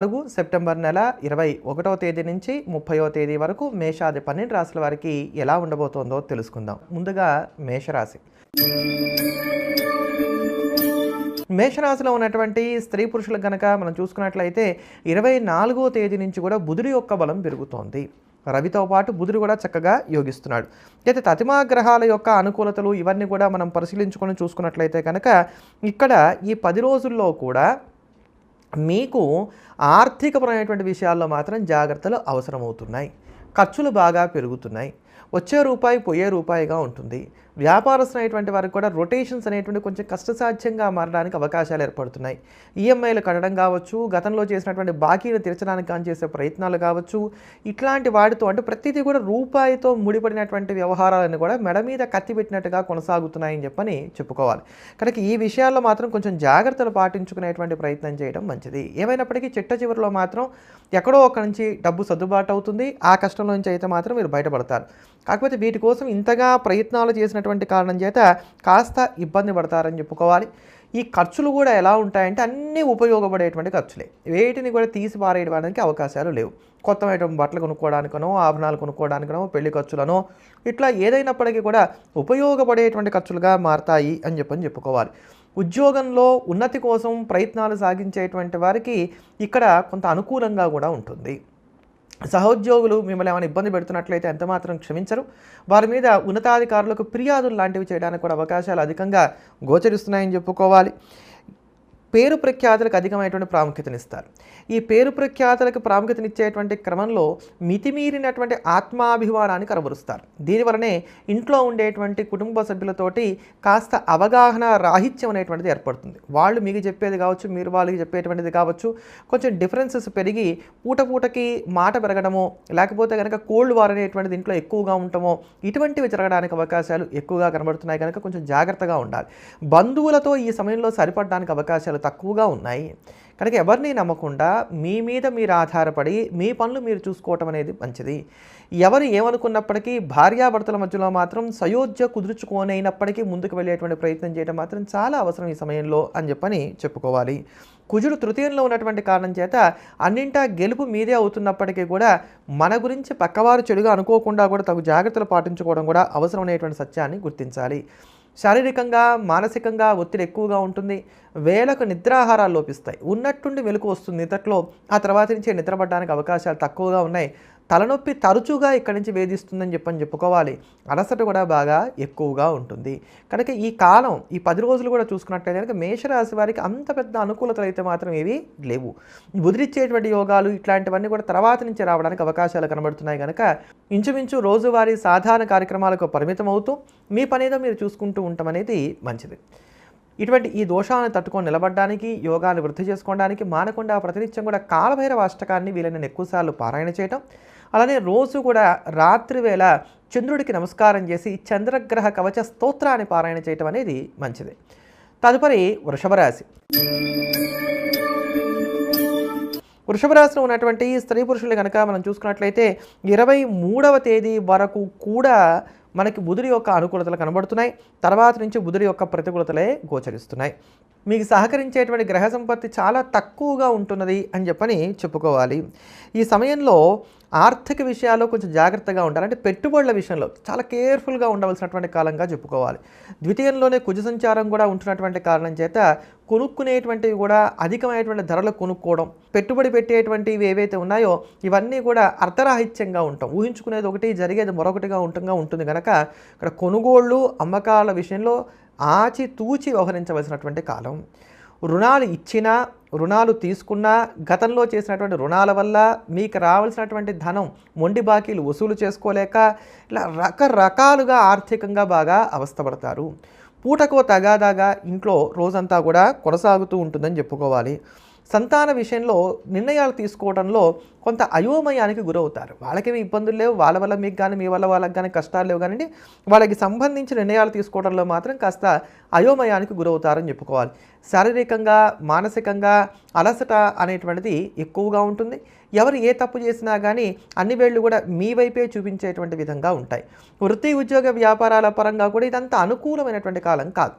September నెల 21వ తేదీ నుంచి 30వ తేదీ వరకు మేషాది 12 రాశుల వారికి ఎలా ఉండబోతోందో తెలుసుకుందాం. ముందుగా మేషరాశి. మేషరాశిలో ఉన్నటువంటి స్త్రీ పురుషులకు గనక మనం చూసుకున్నట్లయితే 24వ తేదీ నుంచి కూడా బుధుడి యొక్క బలం పెరుగుతోంది. రవితో పాటు బుధుడు కూడా చక్కగా యోగిస్తున్నాడు. అయితే తతిమా గ్రహాల యొక్క అనుకూలతలు ఇవన్నీ కూడా మనం పరిశీలించుకొని చూసుకున్నట్లయితే కనుక ఇక్కడ ఈ 10 రోజుల్లో కూడా మీకు ఆర్థికపరమైనటువంటి విషయాల్లో మాత్రం జాగ్రత్తలు అవసరమవుతున్నాయి. ఖర్చులు బాగా పెరుగుతున్నాయి. వచ్చే రూపాయి పోయే రూపాయిగా ఉంటుంది. వ్యాపారస్తులైనటువంటి వారికి కూడా రొటేషన్స్ అనేటువంటి కొంచెం కష్టసాధ్యంగా మారడానికి అవకాశాలు ఏర్పడుతున్నాయి. ఈఎంఐలు కట్టడం కావచ్చు, గతంలో చేసినటువంటి బాకీలు తీర్చడానికి కానీ చేసే ప్రయత్నాలు కావచ్చు, ఇట్లాంటి వాటితో అంటే ప్రతిదీ కూడా రూపాయితో ముడిపడినటువంటి వ్యవహారాలను కూడా మెడ మీద కత్తి పెట్టినట్టుగా కొనసాగుతున్నాయని చెప్పని చెప్పుకోవాలి. కనుక ఈ విషయాల్లో మాత్రం కొంచెం జాగ్రత్తలు పాటించుకునేటువంటి ప్రయత్నం చేయడం మంచిది. ఏమైనప్పటికీ చిట్ట చివరిలో మాత్రం ఎక్కడో ఒక నుంచి డబ్బు సర్దుబాటు అవుతుంది. ఆ కష్టం నుంచి అయితే మాత్రం మీరు బయటపడతారు. కాకపోతే వీటి కోసం ఇంతగా ప్రయత్నాలు చేసినటువంటి కారణం చేత కాస్త ఇబ్బంది పడతారని చెప్పుకోవాలి. ఈ ఖర్చులు కూడా ఎలా ఉంటాయంటే అన్నీ ఉపయోగపడేటువంటి ఖర్చులే. వేటిని కూడా తీసి పారేయడానికి అవకాశాలు లేవు. కొత్తమైనటువంటి బట్టలు కొనుక్కోవడానికనో, ఆభరణాలు కొనుక్కోవడానికనో, పెళ్లి ఖర్చులనో ఇట్లా ఏదైనప్పటికీ కూడా ఉపయోగపడేటువంటి ఖర్చులుగా మారతాయి అని చెప్పుకోవాలి. ఉద్యోగంలో ఉన్నతి కోసం ప్రయత్నాలు సాగించేటువంటి వారికి ఇక్కడ కొంత అనుకూలంగా కూడా ఉంటుంది. సహోద్యోగులు మిమ్మల్ని ఏమైనా ఇబ్బంది పెడుతున్నట్లయితే ఎంతమాత్రం క్షమించరు. వారి మీద ఉన్నతాధికారులకు ఫిర్యాదులు లాంటివి చేయడానికి కూడా అవకాశాలు అధికంగా గోచరిస్తున్నాయని చెప్పుకోవాలి. పేరు ప్రఖ్యాతులకు అధికమైనటువంటి ప్రాముఖ్యతనిస్తారు. ఈ పేరు ప్రఖ్యాతులకు ప్రాముఖ్యతనిచ్చేటువంటి క్రమంలో మితిమీరినటువంటి ఆత్మాభిమానాన్ని కనబరుస్తారు. దీనివలనే ఇంట్లో ఉండేటువంటి కుటుంబ సభ్యులతోటి కాస్త అవగాహన రాహిత్యం అనేటువంటిది ఏర్పడుతుంది. వాళ్ళు మీకు చెప్పేది కావచ్చు, మీరు వాళ్ళకి చెప్పేటువంటిది కావచ్చు, కొంచెం డిఫరెన్సెస్ పెరిగి పూటకి మాట పెరగడమో, లేకపోతే కనుక కోల్డ్ వార్ అనేటువంటిది ఇంట్లో ఎక్కువగా ఉండటమో, ఇటువంటివి జరగడానికి అవకాశాలు ఎక్కువగా కనబడుతున్నాయి. కనుక కొంచెం జాగ్రత్తగా ఉండాలి. బంధువులతో ఈ సమయంలో సరిపడడానికి అవకాశాలు తక్కువగా ఉన్నాయి. కనుక ఎవరిని నమ్మకుండా మీ మీద మీరు ఆధారపడి మీ పనులు మీరు చూసుకోవటం అనేది మంచిది. ఎవరు ఏమనుకున్నప్పటికీ భార్యాభర్తల మధ్యలో మాత్రం సయోధ్య కుదుర్చుకోనైనప్పటికీ ముందుకు వెళ్ళేటువంటి ప్రయత్నం చేయడం మాత్రం చాలా అవసరం ఈ సమయంలో అని చెప్పుకోవాలి. కుజుడు తృతీయంలో ఉన్నటువంటి కారణం చేత అన్నింటా గెలుపు మీదే అవుతున్నప్పటికీ కూడా మన గురించి పక్కవారు చెడుగా అనుకోకుండా కూడా తగు జాగ్రత్తలు పాటించుకోవడం కూడా అవసరమైనటువంటి సత్యాన్ని గుర్తించాలి. శారీరకంగా మానసికంగా ఒత్తిడి ఎక్కువగా ఉంటుంది. వేలకు నిద్రాహారాలు లోపిస్తాయి. ఉన్నట్టుండి మెలకు వస్తుంది నిద్రలో. ఆ తర్వాత నుంచి నిద్రపడడానికి అవకాశాలు తక్కువగా ఉన్నాయి. తలనొప్పి తరచుగా ఇక్కడి నుంచి వేధిస్తుందని చెప్పుకోవాలి. అలసట కూడా బాగా ఎక్కువగా ఉంటుంది. కనుక ఈ కాలం ఈ 10 రోజులు కూడా చూసుకున్నట్లయితే కనుక మేషరాశి వారికి అంత పెద్ద అనుకూలతలు అయితే మాత్రం ఏవి లేవు. బుదిరిచ్చేటువంటి యోగాలు ఇట్లాంటివన్నీ కూడా తర్వాత నుంచి రావడానికి అవకాశాలు కనబడుతున్నాయి. కనుక ఇంచుమించు రోజువారీ సాధారణ కార్యక్రమాలకు పరిమితం అవుతూ మీ పనేదో మీరు చూసుకుంటూ ఉండటం అనేది మంచిది. ఇటువంటి ఈ దోషాలను తట్టుకొని నిలబడడానికి, యోగాన్ని వృద్ధి చేసుకోవడానికి మానకుండా ప్రతినిత్యం కూడా కాలభైరవ అష్టకాన్ని వీలైన ఎక్కువసార్లు పారాయణ చేయటం, అలానే రోజు కూడా రాత్రి వేళ చంద్రుడికి నమస్కారం చేసి చంద్రగ్రహ కవచ స్తోత్రాన్ని పారాయణ చేయటం అనేది మంచిది. తదుపరి వృషభ రాశి. వృషభ రాశిలో ఉన్నటువంటి స్త్రీ పురుషులు కనుక మనం చూసుకున్నట్లయితే 23వ తేదీ వరకు కూడా మనకి బుధుడి యొక్క అనుకూలతలు కనబడుతున్నాయి. తర్వాత నుంచి బుధుడి యొక్క ప్రతికూలతలే గోచరిస్తున్నాయి. మీకు సహకరించేటువంటి గ్రహ సంపత్తి చాలా తక్కువగా ఉంటున్నది అని చెప్పుకోవాలి. ఈ సమయంలో ఆర్థిక విషయాల్లో కొంచెం జాగ్రత్తగా ఉండాలి. అంటే పెట్టుబడుల విషయంలో చాలా కేర్ఫుల్గా ఉండవలసినటువంటి కాలంగా చెప్పుకోవాలి. ద్వితీయంలోనే కుజ సంచారం కూడా ఉంటున్నటువంటి కారణం చేత కొనుక్కునేటువంటివి కూడా అధికమైనటువంటి ధరలు కొనుక్కోవడం, పెట్టుబడి పెట్టేటువంటివి ఏవైతే ఉన్నాయో ఇవన్నీ కూడా అర్థరాహిత్యంగా ఉంటాం. ఊహించుకునేది ఒకటి, జరిగేది మరొకటిగా ఉంటుంది కనుక ఇక్కడ కొనుగోళ్ళు అమ్మకాల విషయంలో ఆచితూచి వ్యవహరించవలసినటువంటి కాలం. రుణాలు ఇచ్చినా, రుణాలు తీసుకున్నా, గతంలో చేసినటువంటి రుణాల వల్ల మీకు రావాల్సినటువంటి ధనం, మొండి బాకీలు వసూలు చేసుకోలేక ఇలా రకరకాలుగా ఆర్థికంగా బాగా అవస్థపడతారు. పూటకో తగాదాగా ఇంట్లో రోజంతా కూడా కొనసాగుతూ ఉంటుందని చెప్పుకోవాలి. సంతాన విషయంలో నిర్ణయాలు తీసుకోవడంలో కొంత అయోమయానికి గురవుతారు. వాళ్ళకేమీ ఇబ్బందులు లేవు, వాళ్ళ వల్ల మీకు కానీ మీ వల్ల వాళ్ళకి కానీ కష్టాలు లేవు, కానీ వాళ్ళకి సంబంధించిన నిర్ణయాలు తీసుకోవడంలో మాత్రం కాస్త అయోమయానికి గురవుతారని చెప్పుకోవాలి. శారీరకంగా మానసికంగా అలసట అనేటువంటిది ఎక్కువగా ఉంటుంది. ఎవరు ఏ తప్పు చేసినా కానీ అన్ని వేళ్ళు కూడా మీ వైపే చూపించేటువంటి విధంగా ఉంటాయి. వృత్తి ఉద్యోగ వ్యాపారాల పరంగా కూడా ఇదంతా అనుకూలమైనటువంటి కాలం కాదు.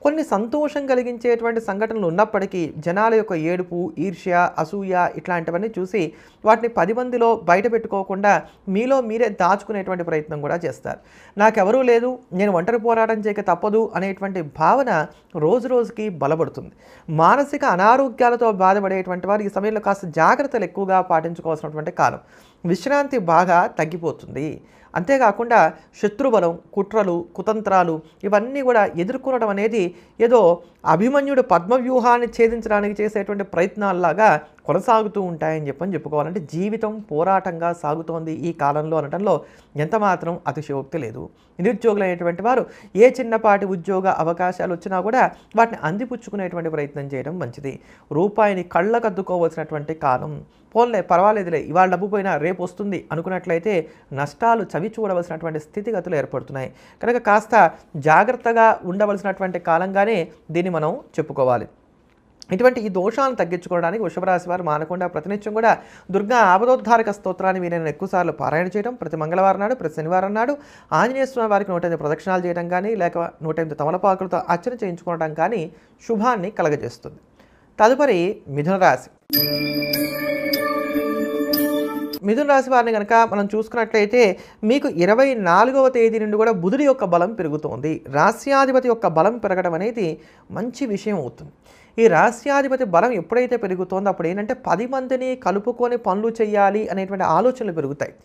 కొన్ని సంతోషం కలిగించేటువంటి సంఘటనలు ఉన్నప్పటికీ జనాల యొక్క ఏడుపు, ఈర్ష్య, అసూయ ఇట్లాంటివన్నీ చూసి వాటిని 10 మందిలో బయట పెట్టుకోకుండా మీలో మీరే దాచుకునేటువంటి ప్రయత్నం కూడా చేస్తారు. నాకెవరూ లేదు, నేను ఒంటరి పోరాటం చేయక తప్పదు అనేటువంటి భావన రోజు రోజుకి బలపడుతుంది. మానసిక అనారోగ్యాలతో బాధపడేటువంటి వారు ఈ సమయంలో కాస్త జాగ్రత్తలు ఎక్కువగా పాటించుకోవాల్సినటువంటి కాలం. విశ్రాంతి బాగా తగ్గిపోతుంది. అంతేకాకుండా శత్రుబలం, కుట్రలు, కుతంత్రాలు ఇవన్నీ కూడా ఎదుర్కొనడం అనేది ఏదో అభిమన్యుడు పద్మవ్యూహాన్ని ఛేదించడానికి చేసేటువంటి ప్రయత్నాల్లాగా కొనసాగుతూ ఉంటాయని చెప్పుకోవాలంటే జీవితం పోరాటంగా సాగుతోంది ఈ కాలంలో అనడంలో ఎంతమాత్రం అతిశయోక్తి లేదు. నిరుద్యోగులైనటువంటి వారు ఏ చిన్నపాటి ఉద్యోగ అవకాశాలు వచ్చినా కూడా వాటిని అందిపుచ్చుకునేటువంటి ప్రయత్నం చేయడం మంచిది. రూపాయిని కళ్ళకద్దుకోవాల్సినటువంటి కాలం. పోన్లే పర్వాలేదులే, ఇవాళ డబ్బు పోయినా రేపు వస్తుంది అనుకున్నట్లయితే నష్టాలు చవి చూడవలసినటువంటి స్థితిగతులు ఏర్పడుతున్నాయి. కనుక కాస్త జాగ్రత్తగా ఉండవలసినటువంటి కాలంగానే దీన్ని మనం చెప్పుకోవాలి. ఇటువంటి ఈ దోషాలను తగ్గించుకోవడానికి వృషభ రాశి వారు మానకుండా ప్రతినిత్యం కూడా దుర్గా ఆపదోద్ధారక స్తోత్రాన్ని వీరైనా ఎక్కువసార్లు పారాయణ చేయడం, ప్రతి మంగళవారం నాడు, ప్రతి శనివారం నాడు ఆంజనేయ స్వామి వారికి 108 ప్రదక్షిణాలు చేయడం కానీ, లేక 108 తమలపాకులతో అర్చన చేయించుకోవడం కానీ శుభాన్ని కలగజేస్తుంది. తదుపరి మిథున రాశి. మిథున రాశి వారిని కనుక మనం చూసుకున్నట్లయితే మీకు 24వ తేదీ నుండి కూడా బుధుడి యొక్క బలం పెరుగుతోంది. రాస్యాధిపతి యొక్క బలం పెరగడం అనేది మంచి విషయం అవుతుంది. ఈ రాస్యాధిపతి బలం ఎప్పుడైతే పెరుగుతోందో అప్పుడు ఏంటంటే 10 మందిని కలుపుకొని పనులు చేయాలి అనేటువంటి ఆలోచనలు పెరుగుతాయి.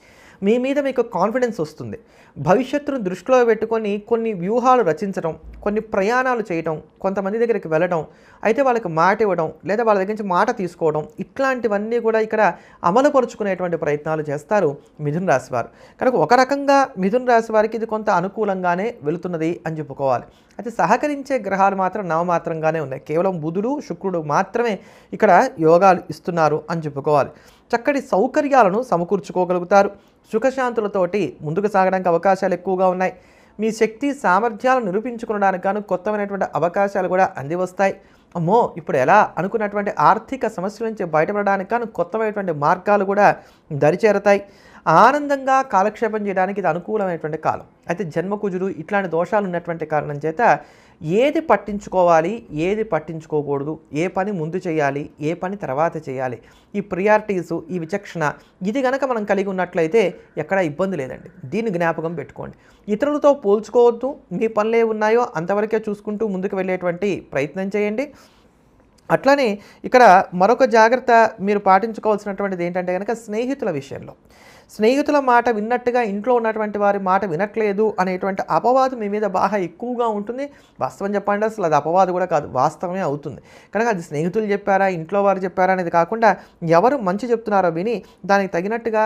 మీ మీద మీకు కాన్ఫిడెన్స్ వస్తుంది. భవిష్యత్తును దృష్టిలో పెట్టుకొని కొన్ని వ్యూహాలు రచించడం, కొన్ని ప్రయాణాలు చేయడం, కొంతమంది దగ్గరికి వెళ్ళడం, అయితే వాళ్ళకి మాట ఇవ్వడం లేదా వాళ్ళ దగ్గర నుంచి మాట తీసుకోవడం, ఇట్లాంటివన్నీ కూడా ఇక్కడ అమలుపరుచుకునేటువంటి ప్రయత్నాలు చేస్తారు మిథున రాశి వారు. కనుక ఒక రకంగా మిథున రాశి వారికి ఇది కొంత అనుకూలంగానే వెళుతున్నది అని చెప్పుకోవాలి. అయితే సహకరించే గ్రహాలు మాత్రం నామమాత్రంగానే ఉన్నాయి. కేవలం బుధుడు, శుక్రుడు మాత్రమే ఇక్కడ యోగాలు ఇస్తున్నారు అని చెప్పుకోవాలి. చక్కటి సౌకర్యాలను సమకూర్చుకోగలుగుతారు. సుఖశాంతులతోటి ముందుకు సాగడానికి అవకాశాలు ఎక్కువగా ఉన్నాయి. మీ శక్తి సామర్థ్యాలను నిరూపించుకోవడానికి గాను కొత్తమైనటువంటి అవకాశాలు కూడా అందివస్తాయి. అమ్మో ఇప్పుడు ఎలా అనుకున్నటువంటి ఆర్థిక సమస్యల నుంచి బయటపడడానికి గాను కొత్తమైనటువంటి మార్గాలు కూడా దరిచేరతాయి. ఆనందంగా కాలక్షేపం చేయడానికి ఇది అనుకూలమైనటువంటి కాలం. అయితే జన్మకుజుడు ఇట్లాంటి దోషాలు ఉన్నటువంటి కారణం చేత ఏది పట్టించుకోవాలి, ఏది పట్టించుకోకూడదు, ఏ పని ముందు చేయాలి, ఏ పని తర్వాత చేయాలి, ఈ ప్రియారిటీసు, ఈ విచక్షణ ఇది కనుక మనం కలిగి ఉన్నట్లయితే ఎక్కడ ఇబ్బంది లేదండి. దీన్ని జ్ఞాపకం పెట్టుకోండి. ఇతరులతో పోల్చుకోవద్దు. మీ పనులు ఏ ఉన్నాయో అంతవరకే చూసుకుంటూ ముందుకు వెళ్ళేటువంటి ప్రయత్నం చేయండి. అట్లానే ఇక్కడ మరొక జాగ్రత్త మీరు పాటించుకోవాల్సినటువంటిది ఏంటంటే కనుక స్నేహితుల విషయంలో. స్నేహితుల మాట విన్నట్టుగా ఇంట్లో ఉన్నటువంటి వారి మాట వినట్లేదు అనేటువంటి అపవాదు మీ మీద బాగా ఎక్కువగా ఉంటుంది. వాస్తవం చెప్పండి, అసలు అది అపవాదు కూడా కాదు, వాస్తవమే అవుతుంది. కనుక అది స్నేహితులు చెప్పారా, ఇంట్లో వారు చెప్పారా అనేది కాకుండా ఎవరు మంచి చెప్తున్నారో విని దానికి తగినట్టుగా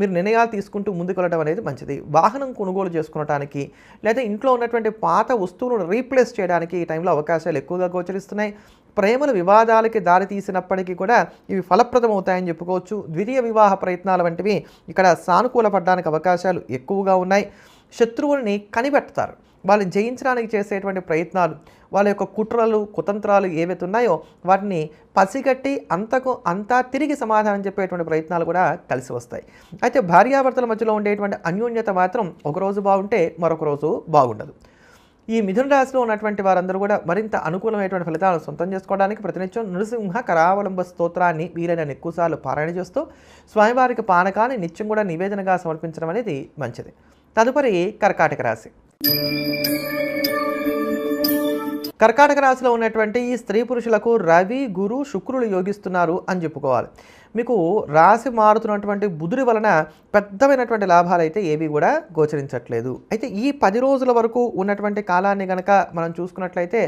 మీరు నిర్ణయాలు తీసుకుంటూ ముందుకు వెళ్ళడం అనేది మంచిది. వాహనం కొనుగోలు చేసుకునడానికి లేదా ఇంట్లో ఉన్నటువంటి పాత వస్తువులను రీప్లేస్ చేయడానికి ఈ టైంలో అవకాశాలు ఎక్కువగా గోచరిస్తున్నాయి. ప్రేమల వివాదాలకి దారి తీసినప్పటికీ కూడా ఇవి ఫలప్రదమవుతాయని చెప్పుకోవచ్చు. ద్వితీయ వివాహ ప్రయత్నాల వంటివి ఇక్కడ సానుకూలపడడానికి అవకాశాలు ఎక్కువగా ఉన్నాయి. శత్రువుల్ని కనిపెడతారు. వాళ్ళని జయించడానికి చేసేటువంటి ప్రయత్నాలు, వాళ్ళ యొక్క కుట్రలు, కుతంత్రాలు ఏవైతే ఉన్నాయో వాటిని పసిగట్టి అంతా తిరిగి సమాధానం చెప్పేటువంటి ప్రయత్నాలు కూడా కలిసి వస్తాయి. అయితే భార్యాభర్తల మధ్యలో ఉండేటువంటి అన్యోన్యత మాత్రం ఒకరోజు బాగుంటే మరొక రోజు బాగుండదు. ఈ మిథున రాశిలో ఉన్నటువంటి వారందరూ కూడా మరింత అనుకూలమైనటువంటి ఫలితాలను సొంతం చేసుకోవడానికి ప్రతినిత్యం నృసింహ కరావలంబ స్తోత్రాన్ని వీలైన ఎక్కువసార్లు పారాయణ చేస్తూ స్వామివారికి పానకాన్ని నిత్యం కూడా నివేదనగా సమర్పించడం అనేది మంచిది. తదుపరి కర్కాటక రాశి. కర్కాటక రాశిలో ఉన్నటువంటి ఈ స్త్రీ పురుషులకు రవి, గురు, శుక్రులు యోగిస్తున్నారు అని చెప్పుకోవాలి. మీకు రాశి మారుతున్నటువంటి బుధుడి వలన పెద్దమైనటువంటి లాభాలు అయితే ఏవి కూడా గోచరించట్లేదు. అయితే ఈ 10 రోజుల వరకు ఉన్నటువంటి కాలాన్ని కనుక మనం చూసుకున్నట్లయితే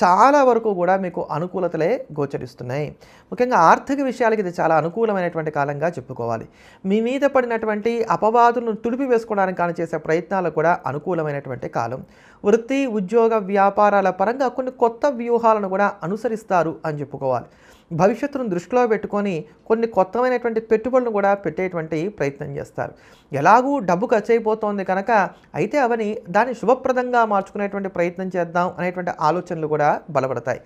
చాలా వరకు కూడా మీకు అనుకూలతలే గోచరిస్తున్నాయి. ముఖ్యంగా ఆర్థిక విషయాలకి ఇది చాలా అనుకూలమైనటువంటి కాలంగా చెప్పుకోవాలి. మీ మీద పడినటువంటి అపవాదులను తుడిపి వేసుకోవడానికి కానీ చేసే ప్రయత్నాలు కూడా అనుకూలమైనటువంటి కాలం. వృత్తి, ఉద్యోగ, వ్యాపారాల పరంగా కొన్ని కొత్త వ్యూహాలను కూడా అనుసరిస్తారు అని చెప్పుకోవాలి. భవిష్యత్తును దృష్టిలో పెట్టుకొని కొన్ని కొత్తమైనటువంటి పెట్టుబడులను కూడా పెట్టేటువంటి ప్రయత్నం చేస్తారు. ఎలాగూ డబ్బు ఖర్చు అయిపోతోంది కనుక అయితే అవని దాన్ని శుభప్రదంగా మార్చుకునేటువంటి ప్రయత్నం చేద్దాం అనేటువంటి ఆలోచనలు కూడా బలపడతాయి.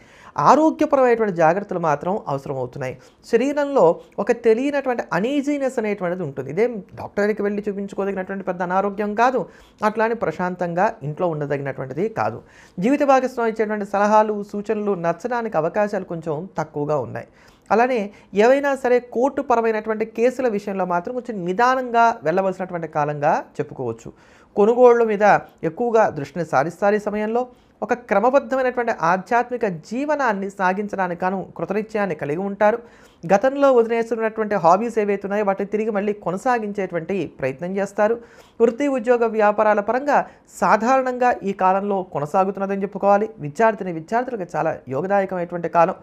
ఆరోగ్యపరమైనటువంటి జాగ్రత్తలు మాత్రం అవసరమవుతున్నాయి. శరీరంలో ఒక తెలియనటువంటి అనీజీనెస్ అనేటువంటిది ఉంటుంది. ఇదేం డాక్టర్కి వెళ్ళి చూపించుకోదగినటువంటి పెద్ద అనారోగ్యం కాదు, అట్లానే ప్రశాంతంగా ఇంట్లో ఉండదగినటువంటిది కాదు. జీవిత భాగస్వామి ఇచ్చేటువంటి సలహాలు సూచనలు నచ్చడానికి అవకాశాలు కొంచెం తక్కువగా ఉన్నాయి. అలానే ఏవైనా సరే కోర్టు పరమైనటువంటి కేసుల విషయంలో మాత్రం కొంచెం నిదానంగా వెళ్ళవలసినటువంటి కాలంగా చెప్పుకోవచ్చు. కొనుగోళ్ల మీద ఎక్కువగా దృష్టిని సారిస్తారు. ఈ సమయంలో ఒక క్రమబద్ధమైనటువంటి ఆధ్యాత్మిక జీవనాన్ని సాగించడానికి గాను కృతనిశ్చయాన్ని కలిగి ఉంటారు. గతంలో వదిలేస్తున్నటువంటి హాబీస్ ఏవైతే ఉన్నాయో వాటిని తిరిగి మళ్ళీ కొనసాగించేటువంటి ప్రయత్నం చేస్తారు. వృత్తి ఉద్యోగ వ్యాపారాల పరంగా సాధారణంగా ఈ కాలంలో కొనసాగుతున్నదని చెప్పుకోవాలి. విద్యార్థులకు చాలా యోగదాయకమైనటువంటి కాలం.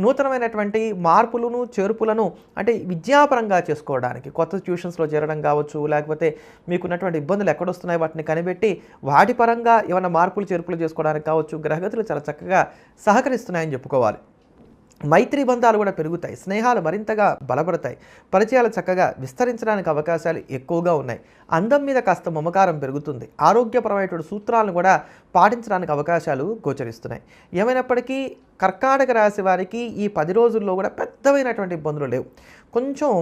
నూతనమైనటువంటి మార్పులను చేర్పులను అంటే విద్యాపరంగా చేసుకోవడానికి కొత్త ట్యూషన్స్లో చేరడం కావచ్చు, లేకపోతే మీకున్నటువంటి ఇబ్బందులు ఎక్కడొస్తున్నాయి వాటిని కనిపెట్టి వాటి పరంగా ఏమైనా మార్పులు చేర్పులు చేసుకోవడానికి కావచ్చు, గ్రహగతులు చాలా చక్కగా సహకరిస్తున్నాయని చెప్పుకోవాలి. మైత్రి బంధాలు కూడా పెరుగుతాయి. స్నేహాలు మరింతగా బలపడతాయి. పరిచయాలు చక్కగా విస్తరించడానికి అవకాశాలు ఎక్కువగా ఉన్నాయి. అందం మీద కాస్త మమకారం పెరుగుతుంది. ఆరోగ్యపరమైనటువంటి సూత్రాలను కూడా పాటించడానికి అవకాశాలు గోచరిస్తున్నాయి. ఏమైనప్పటికీ కర్కాటక రాశి వారికి ఈ 10 రోజుల్లో కూడా పెద్దమైనటువంటి ఇబ్బందులు లేవు. కొంచెం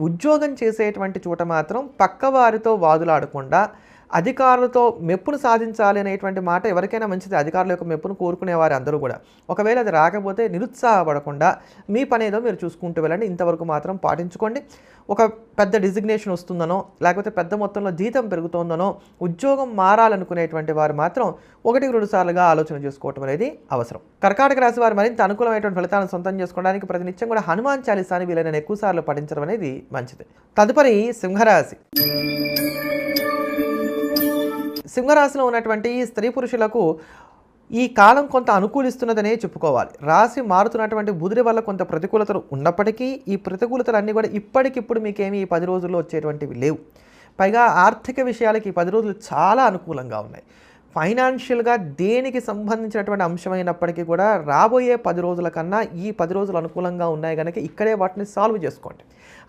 ఉద్యోగం చేసేటువంటి చోట మాత్రం పక్కవారితో వాదులాడకుండా అధికారులతో మెప్పును సాధించాలి అనేటువంటి మాట ఎవరికైనా మంచిది. అధికారుల యొక్క మెప్పును కోరుకునేవారు అందరూ కూడా. ఒకవేళ అది రాకపోతే నిరుత్సాహపడకుండా మీ పనేదో మీరు చూసుకుంటూ వెళ్ళండి. ఇంతవరకు మాత్రం పాటించుకోండి. ఒక పెద్ద డిజిగ్నేషన్ వస్తుందనో లేకపోతే పెద్ద మొత్తంలో జీతం పెరుగుతుందనో ఉద్యోగం మారాలనుకునేటువంటి వారు మాత్రం 1-2 సార్లుగా ఆలోచన చేసుకోవటం అనేది అవసరం. కర్కాటక రాశి వారు మరింత అనుకూలమైనటువంటి ఫలితాలను సొంతం చేసుకోవడానికి ప్రతినిత్యం కూడా హనుమాన్ చాలీసాని వీలైన ఎక్కువ సార్లు పఠించడం అనేది మంచిది. తదుపరి సింహరాశి. సింహరాశిలో ఉన్నటువంటి స్త్రీ పురుషులకు ఈ కాలం కొంత అనుకూలిస్తున్నదనే చెప్పుకోవాలి. రాశి మారుతున్నటువంటి బుధుడి వల్ల కొంత ప్రతికూలతలు ఉన్నప్పటికీ ఈ ప్రతికూలతలన్నీ కూడా ఇప్పటికిప్పుడు మీకేమీ ఈ 10 రోజుల్లో వచ్చేటువంటివి లేవు. పైగా ఆర్థిక విషయాలకి ఈ 10 రోజులు చాలా అనుకూలంగా ఉన్నాయి. ఫైనాన్షియల్గా దేనికి సంబంధించినటువంటి అంశమైనప్పటికీ కూడా రాబోయే 10 రోజుల కన్నా ఈ 10 రోజులు అనుకూలంగా ఉన్నాయి కనుక ఇక్కడే వాటిని సాల్వ్ చేసుకోండి.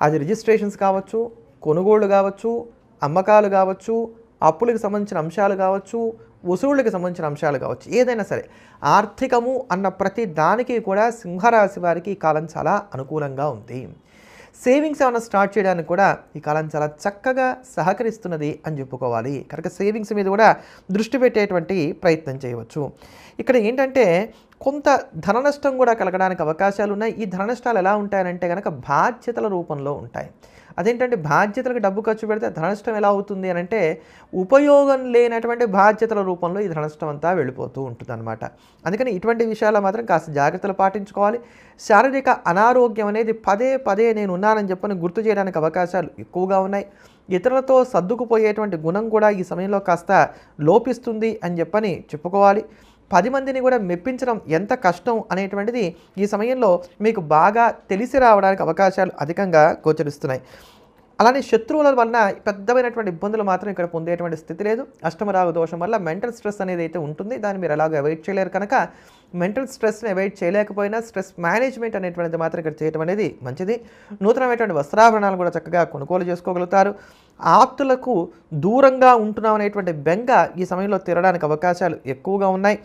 అది రిజిస్ట్రేషన్స్ కావచ్చు, కొనుగోళ్లు కావచ్చు, అమ్మకాలు కావచ్చు, అప్పులకు సంబంధించిన అంశాలు కావచ్చు, వసూళ్ళకి సంబంధించిన అంశాలు కావచ్చు, ఏదైనా సరే ఆర్థికము అన్న ప్రతి దానికి కూడా సింహరాశి వారికి ఈ కాలం చాలా అనుకూలంగా ఉంది. సేవింగ్స్ ఏమైనా స్టార్ట్ చేయడానికి కూడా ఈ కాలం చాలా చక్కగా సహకరిస్తున్నది అని చెప్పుకోవాలి. కనుక సేవింగ్స్ మీద కూడా దృష్టి పెట్టేటువంటి ప్రయత్నం చేయవచ్చు. ఇక్కడ ఏంటంటే కొంత ధన నష్టం కూడా కలగడానికి అవకాశాలు ఉన్నాయి. ఈ ధన నష్టాలు ఎలా ఉంటాయనంటే కనుక బాధ్యతల రూపంలో ఉంటాయి. అదేంటంటే బాధ్యతలకు డబ్బు ఖర్చు పెడితే ధననష్టం ఎలా అవుతుంది అని అంటే ఉపయోగం లేనటువంటి బాధ్యతల రూపంలో ఈ ధననష్టం అంతా వెళ్ళిపోతూ ఉంటుంది అనమాట. అందుకని ఇటువంటి విషయాల్లో మాత్రం కాస్త జాగ్రత్తలు పాటించుకోవాలి. శారీరక అనారోగ్యం అనేది పదే పదే నేను ఉన్నానని చెప్పని గుర్తు చేయడానికి అవకాశాలు ఎక్కువగా ఉన్నాయి. ఇతరులతో సర్దుకుపోయేటువంటి గుణం కూడా ఈ సమయంలో కాస్త లోపిస్తుంది అని చెప్పని చెప్పుకోవాలి. 10 మందిని కూడా మెప్పించడం ఎంత కష్టం అనేటువంటిది ఈ సమయంలో మీకు బాగా తెలిసి రావడానికి అవకాశాలు అధికంగా గోచరిస్తున్నాయి. అలానే శత్రువుల వలన పెద్దమైనటువంటి ఇబ్బందులు మాత్రం ఇక్కడ పొందేటువంటి స్థితి లేదు. అష్టమరాగు దోషం వల్ల మెంటల్ స్ట్రెస్ అనేది అయితే ఉంటుంది. దాన్ని మీరు ఎలాగో అవాయిడ్ చేయలేరు కనుక మెంటల్ స్ట్రెస్ని అవాయిడ్ చేయలేకపోయినా స్ట్రెస్ మేనేజ్మెంట్ అనేటువంటిది మాత్రం ఇక్కడ చేయడం అనేది మంచిది. నూతనమైనటువంటి వస్త్రాభరణాలు కూడా చక్కగా కొనుగోలు చేసుకోగలుగుతారు. ఆప్తులకు దూరంగా ఉంటున్నాం అనేటువంటి బెంగ ఈ సమయంలో తీరడానికి అవకాశాలు ఎక్కువగా ఉన్నాయి.